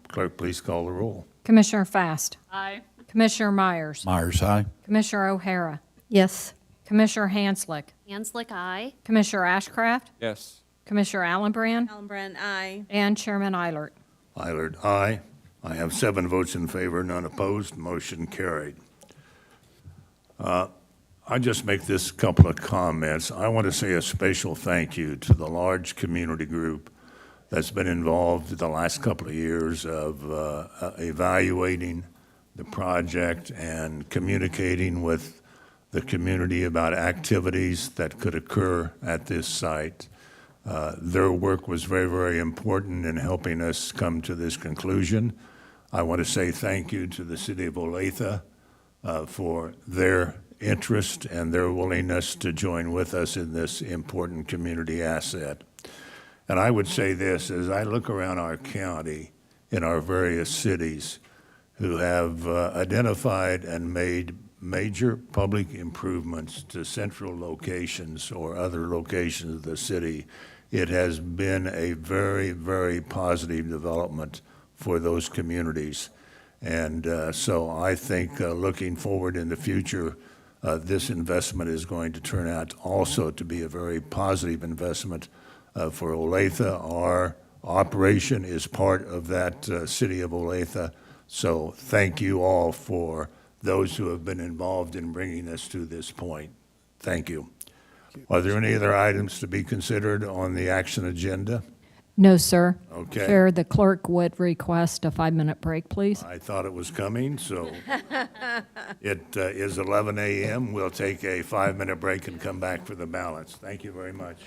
clerk, please call the roll. Commissioner Fast. Aye. Commissioner Myers. Myers, aye. Commissioner O'Hara. Yes. Commissioner Hanslick. Hanslick, aye. Commissioner Ashcraft. Yes. Commissioner Allenbrand. Allen Brand, aye. And Chairman Eilert. Eilert, aye. I have 7 votes in favor, none opposed, motion carried. I just make this couple of comments. I want to say a special thank you to the large community group that's been involved the last couple of years of evaluating the project and communicating with the community about activities that could occur at this site. Their work was very, very important in helping us come to this conclusion. I want to say thank you to the city of Olathe for their interest and their willingness to join with us in this important community asset. And I would say this, as I look around our county in our various cities who have identified and made major public improvements to central locations or other locations of the city, it has been a very, very positive development for those communities. And so I think looking forward in the future, this investment is going to turn out also to be a very positive investment for Olathe. Our operation is part of that city of Olathe. So thank you all for those who have been involved in bringing us to this point. Thank you. Are there any other items to be considered on the action agenda? No, sir. Okay. Chair, the clerk would request a 5-minute break, please. I thought it was coming, so it is 11 a.m. We'll take a 5-minute break and come back for the balance. Thank you very much.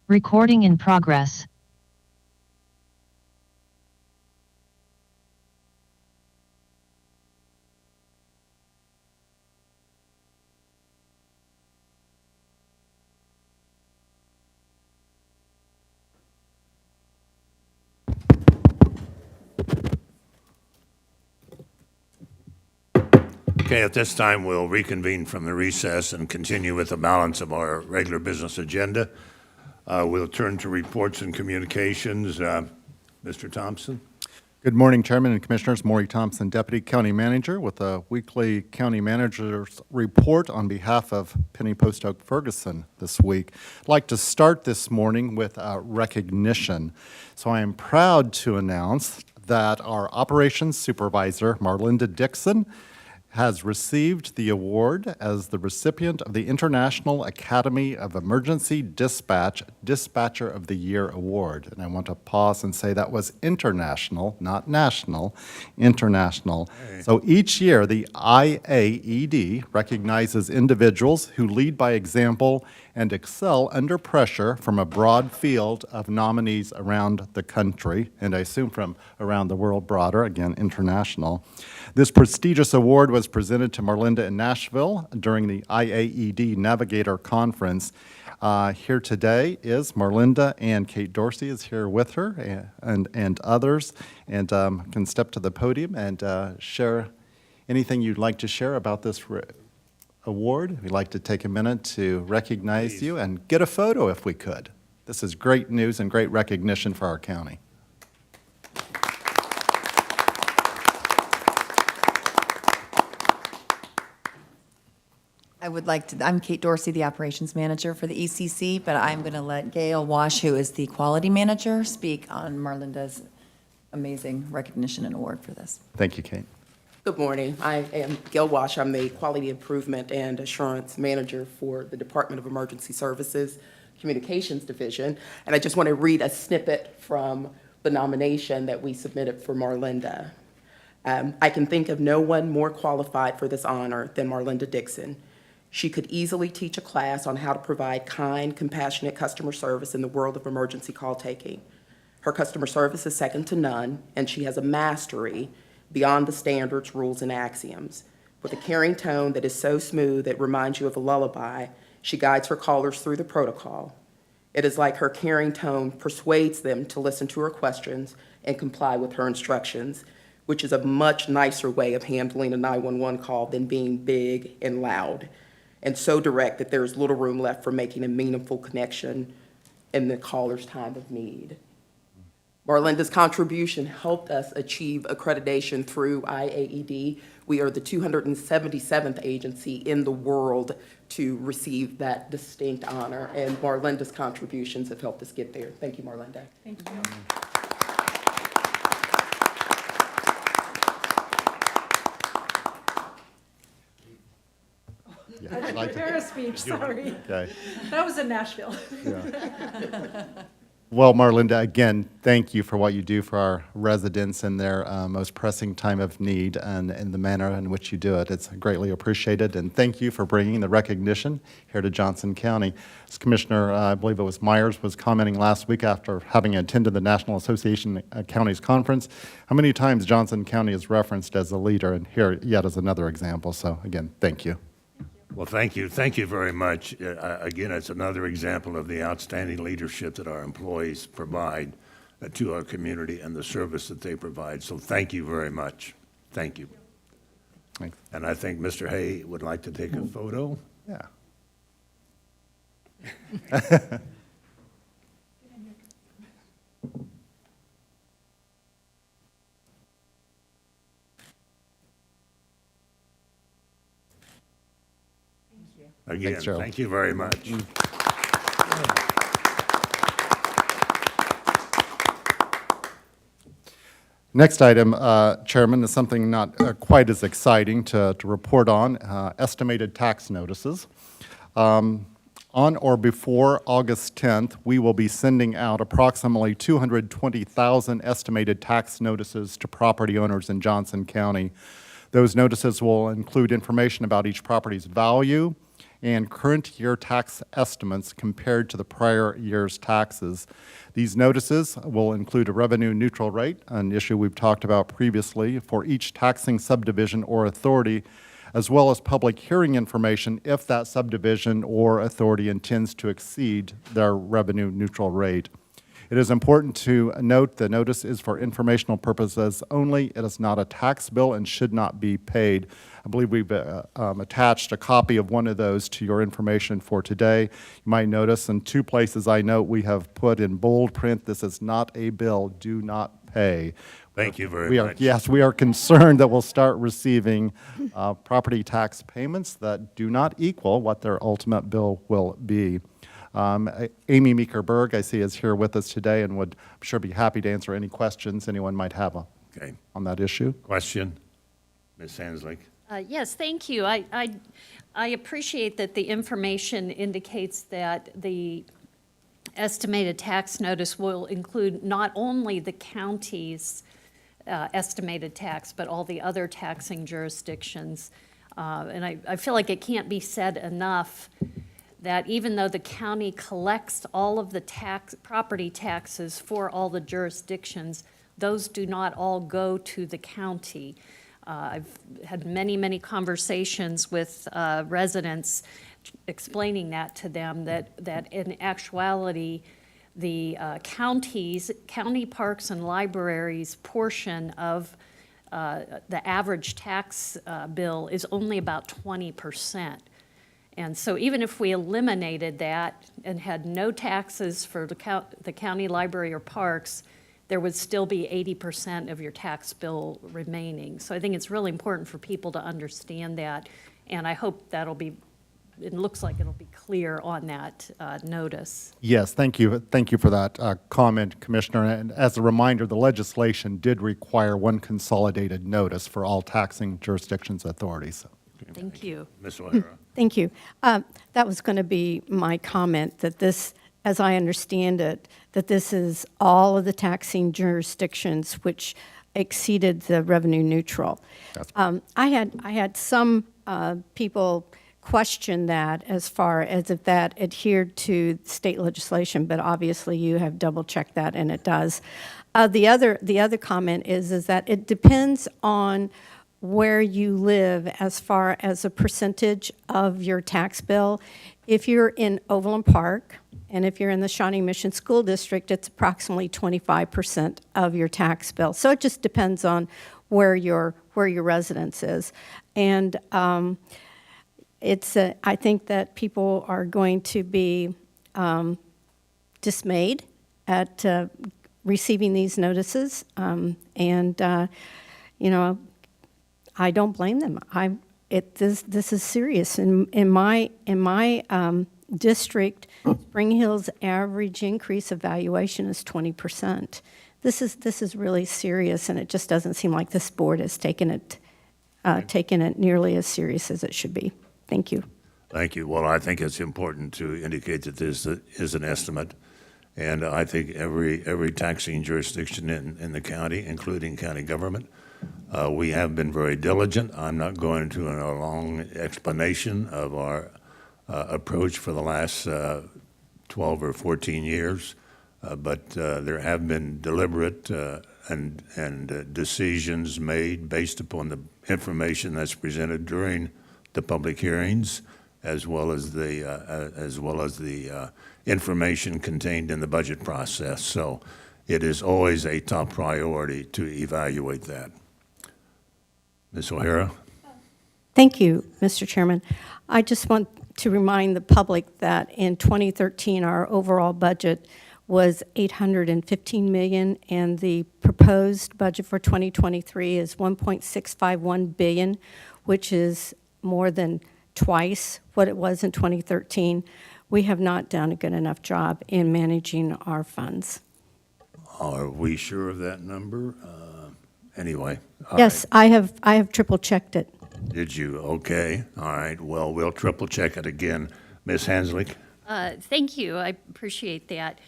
Recording in progress. Okay, at this time, we'll reconvene from the recess and continue with the balance of our regular business agenda. We'll turn to reports and communications. Mr. Thompson? Good morning, Chairman and Commissioners. Maury Thompson, Deputy County Manager, with a weekly County Manager's report on behalf of Penny Post Oak Ferguson this week. I'd like to start this morning with recognition. So I am proud to announce that our Operations Supervisor, Marlinda Dixon, has received the award as the recipient of the International Academy of Emergency Dispatch Dispatcher of the Year Award. And I want to pause and say that was international, not national, international. Hey. So each year, the IAED recognizes individuals who lead by example and excel under pressure from a broad field of nominees around the country, and I assume from around the world broader, again, international. This prestigious award was presented to Marlinda in Nashville during the IAED Navigator Conference. Here today is Marlinda, and Kate Dorsey is here with her, and others, and can step to the podium and share anything you'd like to share about this award. We'd like to take a minute to recognize you and get a photo if we could. This is great news and great recognition for our county. I would like to, I'm Kate Dorsey, the Operations Manager for the ECC, but I'm going to let Gail Wash, who is the Quality Manager, speak on Marlinda's amazing recognition and award for this. Thank you, Kate. Good morning. I am Gail Wash. I'm the Quality Improvement and Assurance Manager for the Department of Emergency Services Communications Division. And I just want to read a snippet from the nomination that we submitted for Marlinda. I can think of no one more qualified for this honor than Marlinda Dixon. She could easily teach a class on how to provide kind, compassionate customer service in the world of emergency call taking. Her customer service is second to none, and she has a mastery beyond the standards, rules, and axioms. With a caring tone that is so smooth it reminds you of a lullaby, she guides her callers through the protocol. It is like her caring tone persuades them to listen to her questions and comply with her instructions, which is a much nicer way of handling a 911 call than being big and loud, and so direct that there is little room left for making a meaningful connection in the caller's time of need. Marlinda's contribution helped us achieve accreditation through IAED. We are the 277th agency in the world to receive that distinct honor, and Marlinda's contributions have helped us get there. Thank you, Marlinda. Thank you. Yeah, I didn't like prepare a speech, sorry. Okay. That was in Nashville. Well, Marlinda, again, thank you for what you do for our residents in their most pressing time of need and in the manner in which you do it. It's greatly appreciated, and thank you for bringing the recognition here to Johnson County. As Commissioner, I believe it was Myers, was commenting last week after having attended the National Association of Counties Conference, how many times Johnson County is referenced as a leader, and here yet is another example. So again, thank you. Well, thank you. Thank you very much. Again, it's another example of the outstanding leadership that our employees provide to our community and the service that they provide. So thank you very much. Thank you. Thanks. And I think Mr. Hay would like to take a photo. Yeah. Again, Thanks, Gerald. thank you very much. Next item, Chairman, is something not quite as exciting to report on, estimated tax notices. On or before August 10th, we will be sending out approximately 220,000 estimated tax notices to property owners in Johnson County. Those notices will include information about each property's value and current year tax estimates compared to the prior year's taxes. These notices will include a revenue neutral rate, an issue we've talked about previously, for each taxing subdivision or authority, as well as public hearing information if that subdivision or authority intends to exceed their revenue neutral rate. It is important to note the notice is for informational purposes only. It is not a tax bill and should not be paid. I believe we've attached a copy of one of those to your information for today. You might notice in two places I note we have put in bold print, this is not a bill, do not pay. Thank you very much. Yes, we are concerned that we'll start receiving property tax payments that do not equal what their ultimate bill will be. Amy Meeker-Berg, I see, is here with us today and would, I'm sure, be happy to answer any questions anyone might have on that issue. Question? Ms. Hanslick? Yes, thank you. I appreciate that the information indicates that the estimated tax notice will include not only the county's estimated tax, but all the other taxing jurisdictions. And I feel like it can't be said enough that even though the county collects all of the property taxes for all the jurisdictions, those do not all go to the county. I've had many, many conversations with residents explaining that to them, that in actuality, the county parks and libraries portion of the average tax bill is only about 20%. And so even if we eliminated that and had no taxes for the county library or parks, there would still be 80% of your tax bill remaining. So I think it's really important for people to understand that, and I hope it looks like it'll be clear on that notice. Yes, thank you. Thank you for that comment, Commissioner. And as a reminder, the legislation did require one consolidated notice for all taxing jurisdictions authorities. Thank you. Ms. O'Hara? Thank you. That was going to be my comment, that this, as I understand it, that this is all of the taxing jurisdictions which exceeded the revenue neutral. I had some people question that as far as if that adhered to state legislation, but obviously you have double-checked that, and it does. The other comment is that it depends on where you live as far as a percentage of your tax bill. If you're in Overland Park, and if you're in the Shawnee Mission School District, it's approximately 25% of your tax bill. So it just depends on where your residence is. And I think that people are going to be dismayed at receiving these notices, I don't blame them. This is serious. In my district, Spring Hill's average increase of valuation is 20%. This is really serious, and it just doesn't seem like this board has taken it nearly as serious as it should be. Thank you. Thank you. Well, I think it's important to indicate that this is an estimate, and I think every taxing jurisdiction in the county, including county government, we have been very diligent. I'm not going into a long explanation of our approach for the last 12 or 14 years, but there have been deliberate and decisions made based upon the information that's presented during the public hearings, as well as the information contained in the budget process. So it is always a top priority to evaluate that. Ms. O'Hara? Thank you, Mr. Chairman. I just want to remind the public that in 2013, our overall budget was $815 million, and the proposed budget for 2023 is $1.651 billion, which is more than twice what it was in 2013. We have not done a good enough job in managing our funds. Are we sure of that number? Anyway. Yes, right. I have triple checked it. Did you? Okay. All right. Well, we'll triple check it again. Ms. Hanslick? Thank you. I appreciate that.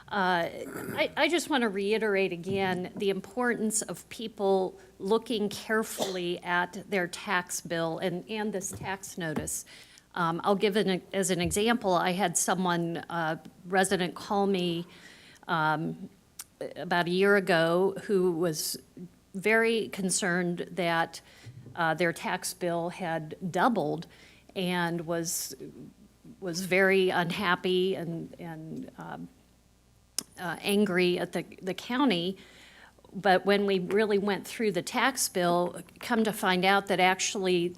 I just want to reiterate again the importance of people looking carefully at their tax bill and this tax notice. I'll give as an example, I had someone, resident call me about a year ago who was very concerned that their tax bill had doubled and was very unhappy and angry at the county. But when we really went through the tax bill, come to find out that actually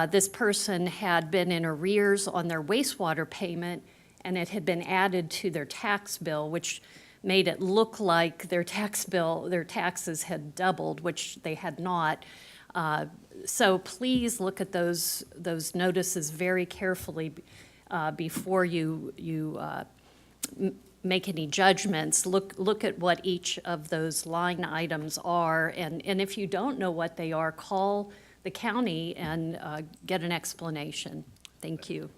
this person had been in arrears on their wastewater payment, and it had been added to their tax bill, which made it look like their taxes had doubled, which they had not. So please look at those notices very carefully before you make any judgments. Look at what each of those line items are, and if you don't know what they are, call the county and get an explanation. Thank you.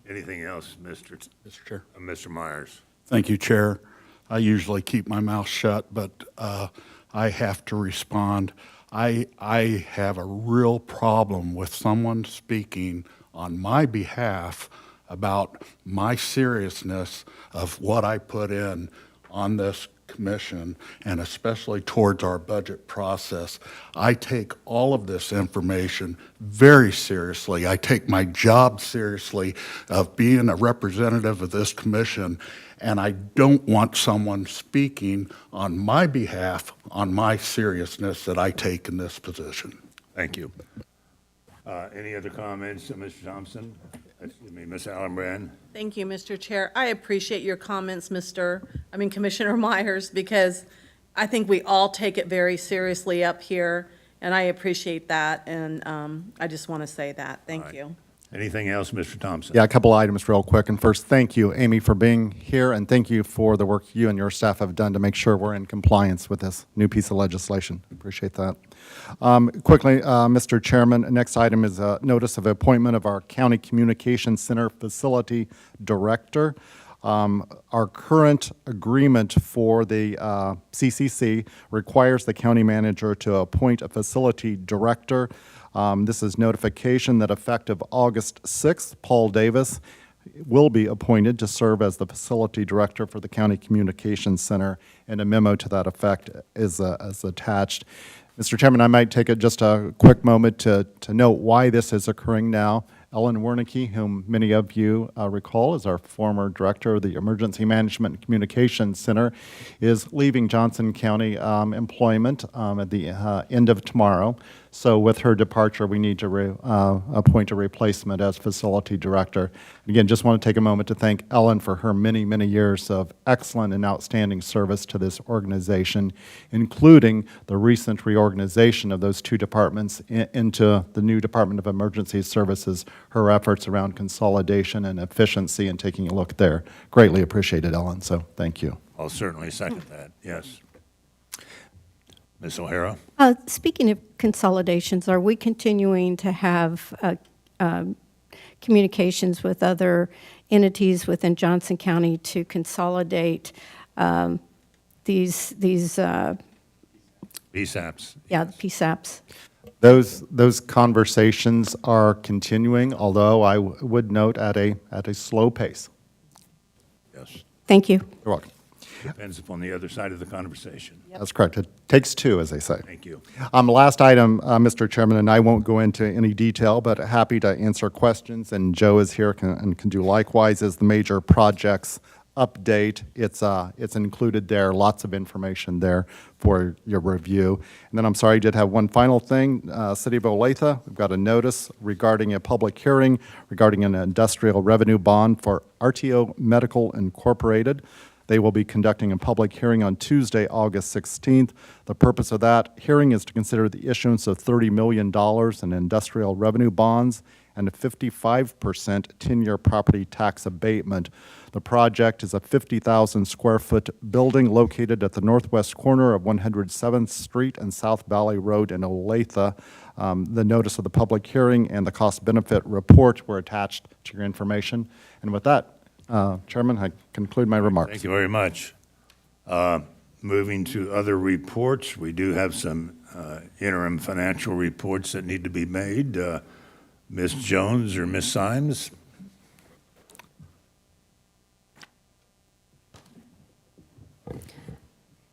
Anything else, Mr. Chair. Mr. Myers? Thank you, Chair. I usually keep my mouth shut, but I have to respond. I have a real problem with someone speaking on my behalf about my seriousness of what I put in on this commission, and especially towards our budget process. I take all of this information very seriously. I take my job seriously of being a representative of this commission, and I don't want someone speaking on my behalf on my seriousness that I take in this position. Thank you. Any other comments, Mr. Thompson? Excuse me, Ms. Allenbrand? Thank you, Mr. Chair. I appreciate your comments, Commissioner Myers, because I think we all take it very seriously up here, and I appreciate that, and I just want to say that. Thank you. Anything else, Mr. Thompson? Yeah, a couple items real quick. And first, thank you, Amy, for being here, and thank you for the work you and your staff have done to make sure we're in compliance with this new piece of legislation. Appreciate that. Quickly, Mr. Chairman, next item is a notice of appointment of our County Communications Center Facility Director. Our current agreement for the CCC requires the county manager to appoint a facility director. This is notification that effective August 6th, Paul Davis will be appointed to serve as the facility director for the County Communications Center, and a memo to that effect is attached. Mr. Chairman, I might take just a quick moment to note why this is occurring now. Ellen Wernicke, whom many of you recall is our former director of the Emergency Management and Communications Center, is leaving Johnson County employment at the end of tomorrow. So with her departure, we need to appoint a replacement as facility director. Again, just want to take a moment to thank Ellen for her many, many years of excellent and outstanding service to this organization, including the recent reorganization of those two departments into the new Department of Emergency Services. Her efforts around consolidation and efficiency and taking a look there. Greatly appreciated, Ellen, so thank you. I'll certainly second that, yes. Ms. O'Hara? Speaking of consolidations, are we continuing to have communications with other entities within Johnson County to consolidate these PSAPs. Yeah, the PSAPs. Those conversations are continuing, although I would note at a slow pace. Yes. Thank you. You're welcome. Depends upon the other side of the conversation. That's correct. It takes two, as they say. Thank you. Last item, Mr. Chairman, and I won't go into any detail, but happy to answer questions, and Joe is here and can do likewise, is the major projects update. It's included there, lots of information there for your review. And then I'm sorry, I did have one final thing. City of Olathe, we've got a notice regarding a public hearing regarding an industrial revenue bond for RTO Medical Incorporated. They will be conducting a public hearing on Tuesday, August 16th. The purpose of that hearing is to consider the issuance of $30 million in industrial revenue bonds and a 55% 10-year property tax abatement. The project is a 50,000 square foot building located at the northwest corner of 107th Street and South Valley Road in Olathe. The notice of the public hearing and the cost benefit report were attached to your information. And with that, Chairman, I conclude my remarks. Thank you very much. Moving to other reports, we do have some interim financial reports that need to be made. Ms. Jones or Ms. Symes?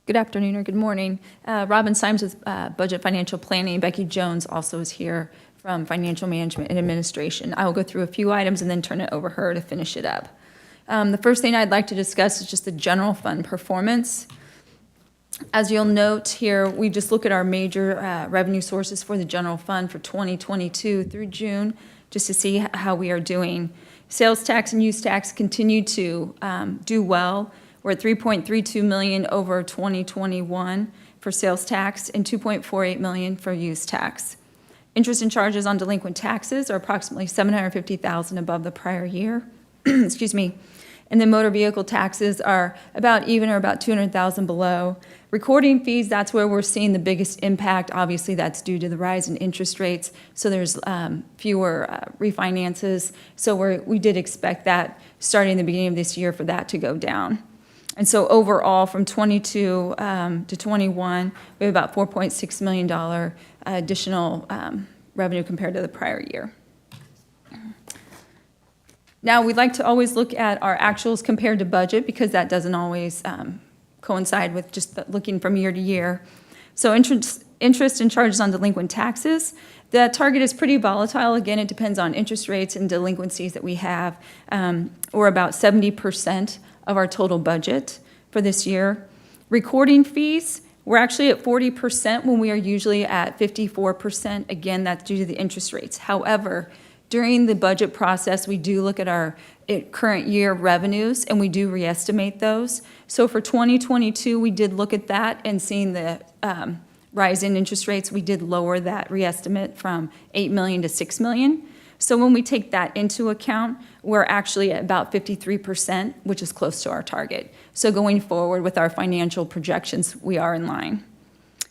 Good afternoon or good morning. Robin Symes with Budget Financial Planning. Becky Jones also is here from Financial Management and Administration. I will go through a few items and then turn it over her to finish it up. The first thing I'd like to discuss is just the general fund performance. As you'll note here, we just look at our major revenue sources for the general fund for 2022 through June, just to see how we are doing. Sales tax and use tax continue to do well. We're at $3.32 million over 2021 for sales tax and $2.48 million for use tax. Interest and charges on delinquent taxes are approximately $750,000 above the prior year. Excuse me. And then motor vehicle taxes are about even or about $200,000 below. Recording fees, that's where we're seeing the biggest impact. Obviously, that's due to the rise in interest rates. So there's fewer refinances. So we did expect that starting the beginning of this year for that to go down. And so overall, from 22 to 21, we have about $4.6 million additional revenue compared to the prior year. Now, we'd like to always look at our actuals compared to budget because that doesn't always coincide with just looking from year to year. So interest and charges on delinquent taxes, the target is pretty volatile. Again, it depends on interest rates and delinquencies that we have. We're about 70% of our total budget for this year. Recording fees, we're actually at 40% when we are usually at 54%. Again, that's due to the interest rates. However, during the budget process, we do look at our current year revenues and we do reestimate those. So for 2022, we did look at that and seeing the rise in interest rates, we did lower that reestimate from $8 million to $6 million. So when we take that into account, we're actually at about 53%, which is close to our target. So going forward with our financial projections, we are in line.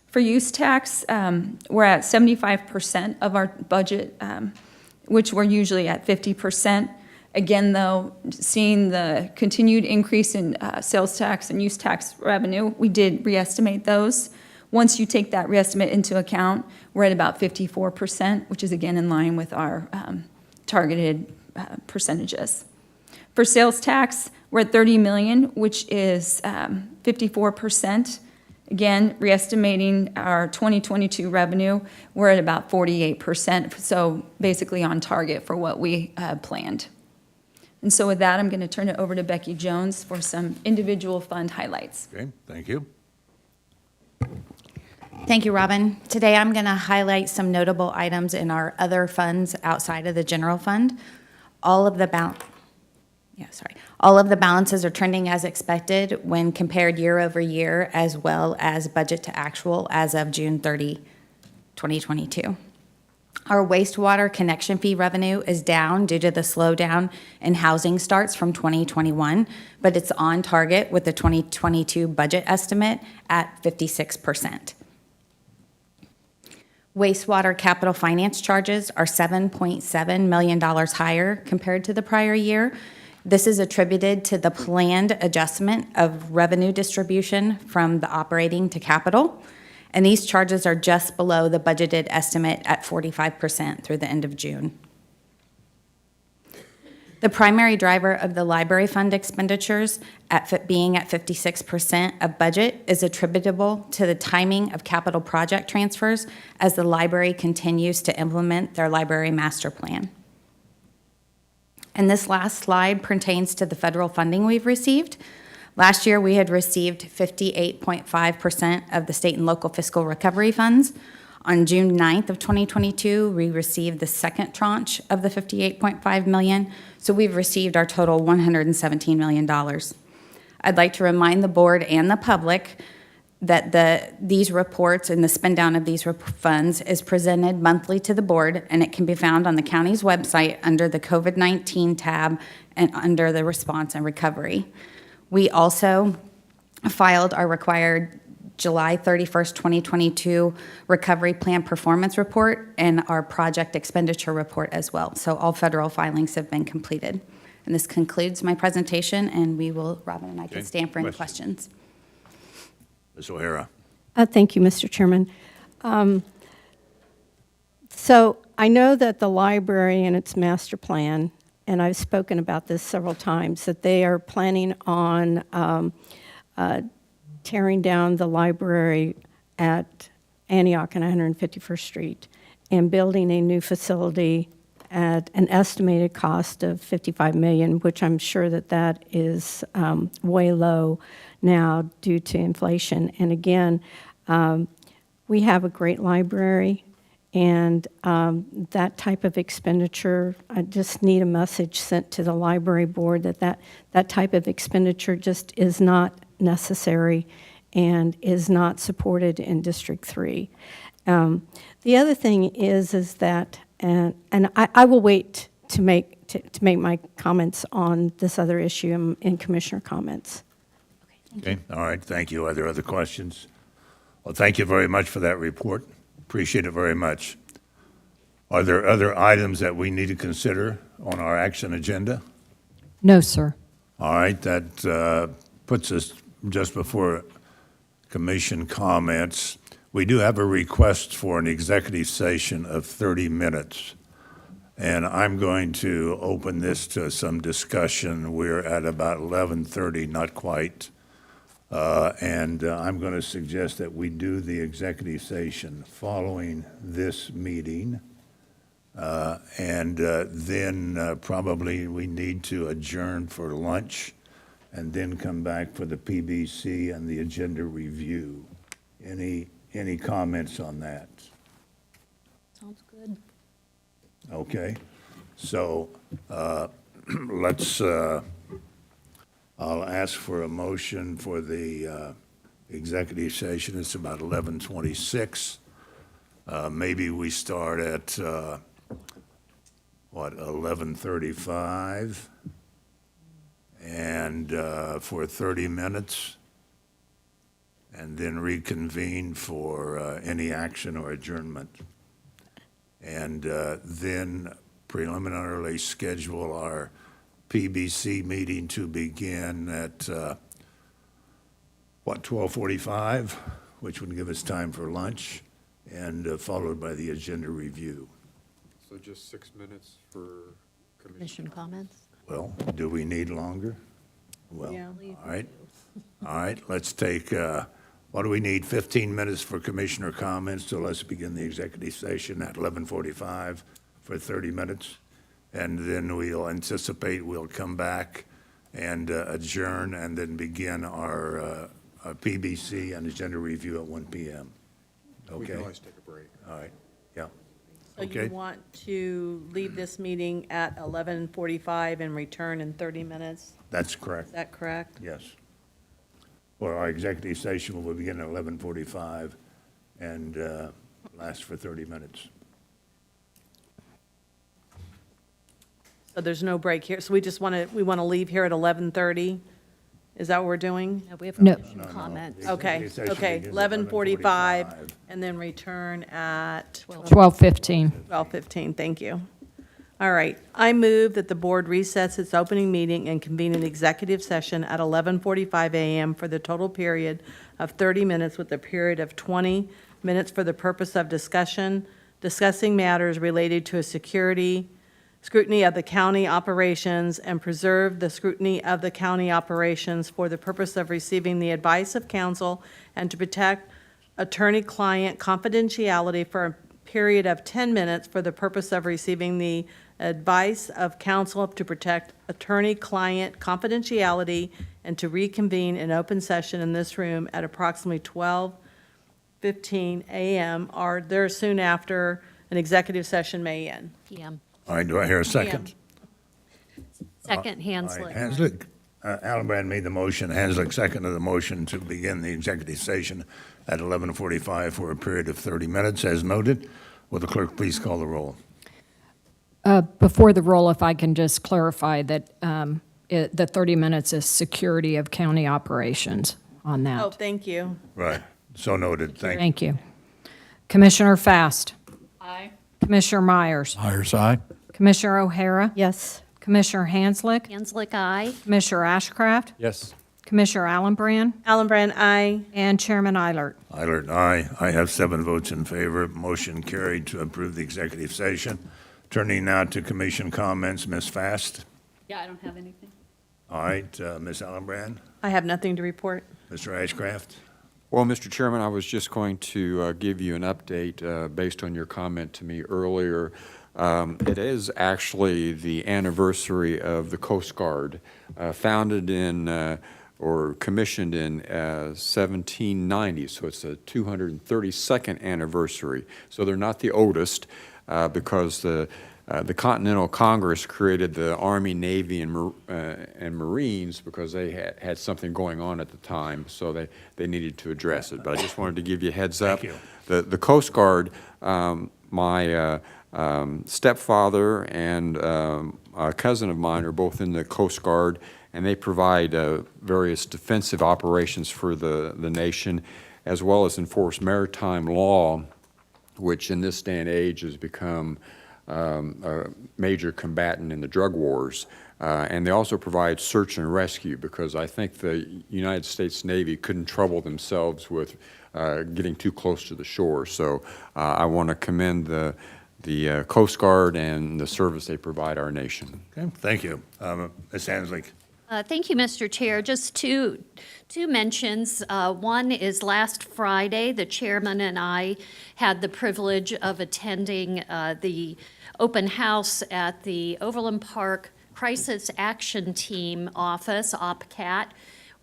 For use tax, we're at 75% of our budget, which we're usually at 50%. Again, though, seeing the continued increase in sales tax and use tax revenue, we did reestimate those. Once you take that reestimate into account, we're at about 54%, which is again in line with our targeted percentages. For sales tax, we're at $30 million, which is 54%. Again, reestimating our 2022 revenue, we're at about 48%, so basically on target for what we planned. And so with that, I'm going to turn it over to Becky Jones for some individual fund highlights. Okay, thank you. Thank you, Robin. Today I'm going to highlight some notable items in our other funds outside of the general fund. All of the balances are trending as expected when compared year over year, as well as budget to actual as of June 30, 2022. Our wastewater connection fee revenue is down due to the slowdown in housing starts from 2021, but it's on target with the 2022 budget estimate at 56%. Wastewater capital finance charges are $7.7 million higher compared to the prior year. This is attributed to the planned adjustment of revenue distribution from the operating to capital, and these charges are just below the budgeted estimate at 45% through the end of June. The primary driver of the library fund expenditures being at 56% of budget is attributable to the timing of capital project transfers as the library continues to implement their library master plan. And this last slide pertains to the federal funding we've received. Last year, we had received 58.5% of the state and local fiscal recovery funds. On June 9th of 2022, we received the second tranche of the $58.5 million, so we've received our total $117 million. I'd like to remind the board and the public that these reports and the spend down of these funds is presented monthly to the board, and it can be found on the county's website under the COVID-19 tab and under the response and recovery. We also filed our required July 31st, 2022 recovery plan performance report and our project expenditure report as well. So all federal filings have been completed. And this concludes my presentation, and Robin and I can stand for any questions. Ms. O'Hara. Thank you, Mr. Chairman. So I know that the library and its master plan, and I've spoken about this several times, that they are planning on tearing down the library at Antioch and 151st Street and building a new facility at an estimated cost of $55 million, which I'm sure that is way low now due to inflation. And again, we have a great library, and that type of expenditure, I just need a message sent to the library board that type of expenditure just is not necessary and is not supported in District 3. The other thing is that, and I will wait to make my comments on this other issue in commissioner comments. Okay, all right, thank you. Are there other questions? Well, thank you very much for that report. Appreciate it very much. Are there other items that we need to consider on our action agenda? No, sir. All right, that puts us just before commission comments. We do have a request for an executive session of 30 minutes, and I'm going to open this to some discussion. We're at about 11:30, not quite, and I'm going to suggest that we do the executive session following this meeting, and then probably we need to adjourn for lunch and then come back for the PBC and the agenda review. Any comments on that? Sounds good. Okay, so let's, I'll ask for a motion for the executive session. It's about 11:26. Maybe we start at, 11:35? And for 30 minutes, and then reconvene for any action or adjournment. And then preliminarily schedule our PBC meeting to begin at, 12:45, which would give us time for lunch, and followed by the agenda review. So just 6 minutes for Commission comments? Well, do we need longer? Well, Yeah. all right. All right, let's take, what do we need, 15 minutes for commissioner comments, so let's begin the executive session at 11:45 for 30 minutes. And then we'll anticipate we'll come back and adjourn and then begin our PBC and agenda review at 1 PM. We can Okay? always take a break. All right, yeah. So Okay. you want to leave this meeting at 11:45 and return in 30 minutes? That's correct. Is that correct? Yes. Well, our executive session will begin at 11:45 and last for 30 minutes. So there's no break here, so we want to leave here at 11:30? Is that what we're doing? No, we have No. commission comments. Okay, Executive session okay, begins at 11:45, and then return at 12:15. 12:15, thank you. All right, I move that the board recess its opening meeting and convene an executive session at 11:45 a.m. for the total period of 30 minutes with a period of 20 minutes for the purpose of discussing matters related to a scrutiny of the county operations, and preserve the scrutiny of the county operations for the purpose of receiving the advice of counsel and to protect attorney-client confidentiality for a period of 10 minutes for the purpose of receiving the advice of counsel to protect attorney-client confidentiality and to reconvene in open session in this room at approximately 12:15 a.m. or there soon after an executive session may end. PM. All right, do I hear a second? Second, All right, Hanslick. Hanslick, Allenbrand made the motion, Hanslick seconded the motion to begin the executive session at 11:45 for a period of 30 minutes, as noted. Will the clerk please call the roll? Before the roll, if I can just clarify that the 30 minutes is security of county operations on that. Oh, thank you. Right, so noted, thank you. Thank you. Commissioner Fast. Aye. Commissioner Myers. Myers, aye. Commissioner O'Hara. Yes. Commissioner Hanslick. Hanslick, aye. Commissioner Ashcraft. Yes. Commissioner Allenbrand. Allenbrand, aye. And Chairman Eilert. Eilert, aye. I have 7 votes in favor. Motion carried to approve the executive session. Turning now to commission comments, Ms. Fast. Yeah, I don't have anything. All right, Ms. Allenbrand, I have nothing to report. Mr. Ashcraft. Well, Mr. Chairman, I was just going to give you an update based on your comment to me earlier. It is actually the anniversary of the Coast Guard, founded in or commissioned in 1790, so it's the 232nd anniversary. So they're not the oldest because the Continental Congress created the Army, Navy, and Marines because they had something going on at the time, so they needed to address it. But I just wanted to give you a heads up. Thank you. The Coast Guard, my stepfather and a cousin of mine are both in the Coast Guard, and they provide various defensive operations for the nation, as well as enforce maritime law, which in this day and age has become a major combatant in the drug wars. And they also provide search and rescue, because I think the United States Navy couldn't trouble themselves with getting too close to the shore. So I want to commend the Coast Guard and the service they provide our nation. Okay, thank you. Ms. Hanslick. Thank you, Mr. Chair. Just two mentions. One is last Friday, the chairman and I had the privilege of attending the open house at the Overland Park Crisis Action Team office, OPCAT,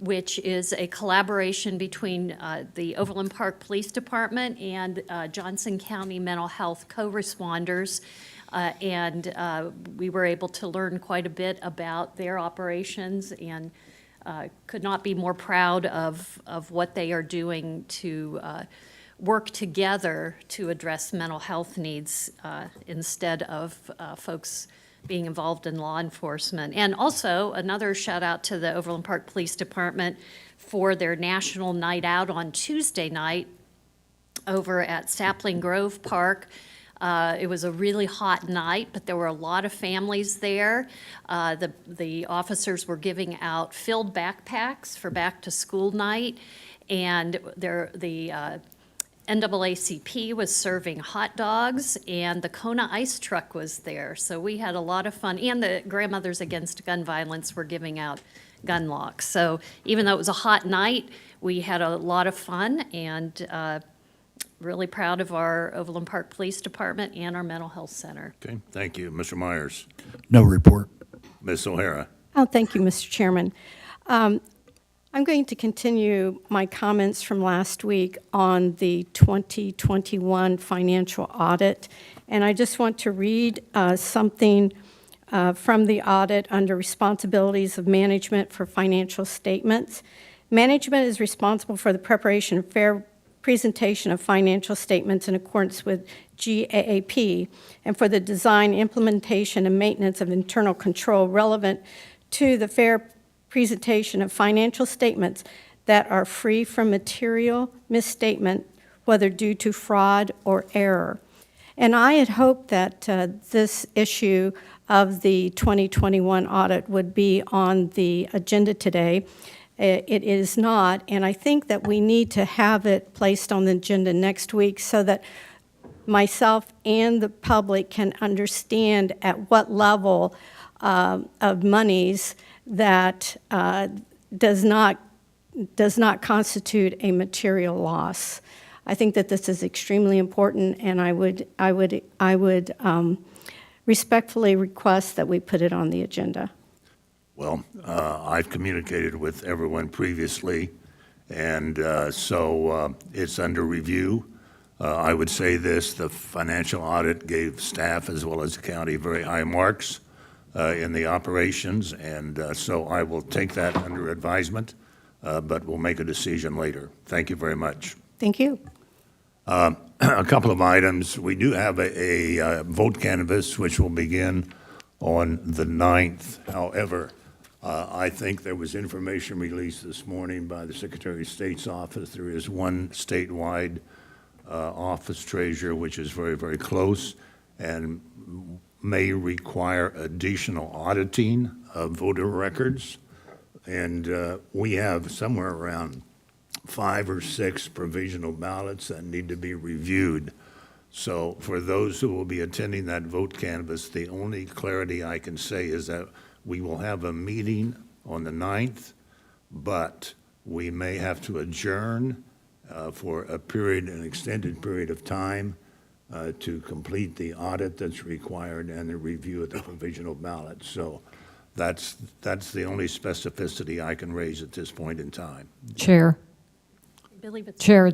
which is a collaboration between the Overland Park Police Department and Johnson County Mental Health co-responders. And we were able to learn quite a bit about their operations, and could not be more proud of what they are doing to work together to address mental health needs instead of folks being involved in law enforcement. And also, another shout out to the Overland Park Police Department for their National Night Out on Tuesday night over at Sapling Grove Park. It was a really hot night, but there were a lot of families there. The officers were giving out filled backpacks for back to school night, and the NAACP was serving hot dogs, and the Kona ice truck was there. So we had a lot of fun, and the Grandmothers Against Gun Violence were giving out gun locks. So even though it was a hot night, we had a lot of fun, and really proud of our Overland Park Police Department and our Mental Health Center. Okay, thank you. Mr. Myers. No report. Ms. O'Hara. Oh, thank you, Mr. Chairman. I'm going to continue my comments from last week on the 2021 financial audit, and I just want to read something from the audit under responsibilities of management for financial statements. Management is responsible for the preparation of fair presentation of financial statements in accordance with GAAP, and for the design, implementation, and maintenance of internal control relevant to the fair presentation of financial statements that are free from material misstatement, whether due to fraud or error. And I had hoped that this issue of the 2021 audit would be on the agenda today. It is not, and I think that we need to have it placed on the agenda next week so that myself and the public can understand at what level of monies that does not constitute a material loss. I think that this is extremely important, and I would respectfully request that we put it on the agenda. Well, I've communicated with everyone previously, and so it's under review. I would say this: the financial audit gave staff as well as the county very high marks in the operations, and so I will take that under advisement, but we'll make a decision later. Thank you very much. Thank you. A couple of items. We do have a vote canvass, which will begin on the 9th. However, I think there was information released this morning by the Secretary of State's office. There is one statewide office treasurer, which is very, very close and may require additional auditing of voter records. And we have somewhere around 5 or 6 provisional ballots that need to be reviewed. So for those who will be attending that vote canvass, the only clarity I can say is that we will have a meeting on the 9th, but we may have to adjourn for a period, an extended period of time to complete the audit that's required and the review of the provisional ballot. So that's the only specificity I can raise at this point in time. Chair. Billy Batson. Chair,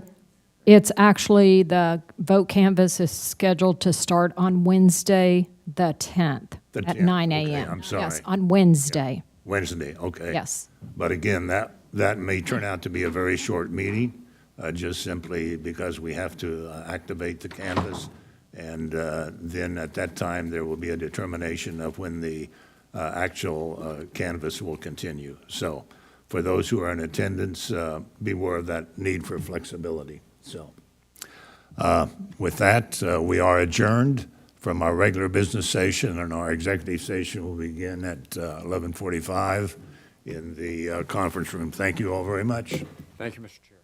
it's actually, the vote canvass is scheduled to start on Wednesday, the 10th, The at 10th, 9 okay, a.m. I'm sorry. Yes, on Wednesday. Wednesday, okay. Yes. But again, that may turn out to be a very short meeting, just simply because we have to activate the canvas. And then at that time, there will be a determination of when the actual canvas will continue. So for those who are in attendance, beware of that need for flexibility. So with that, we are adjourned from our regular business session, and our executive session will begin at 11:45 in the conference room. Thank you all very much. Thank you, Mr. Chair.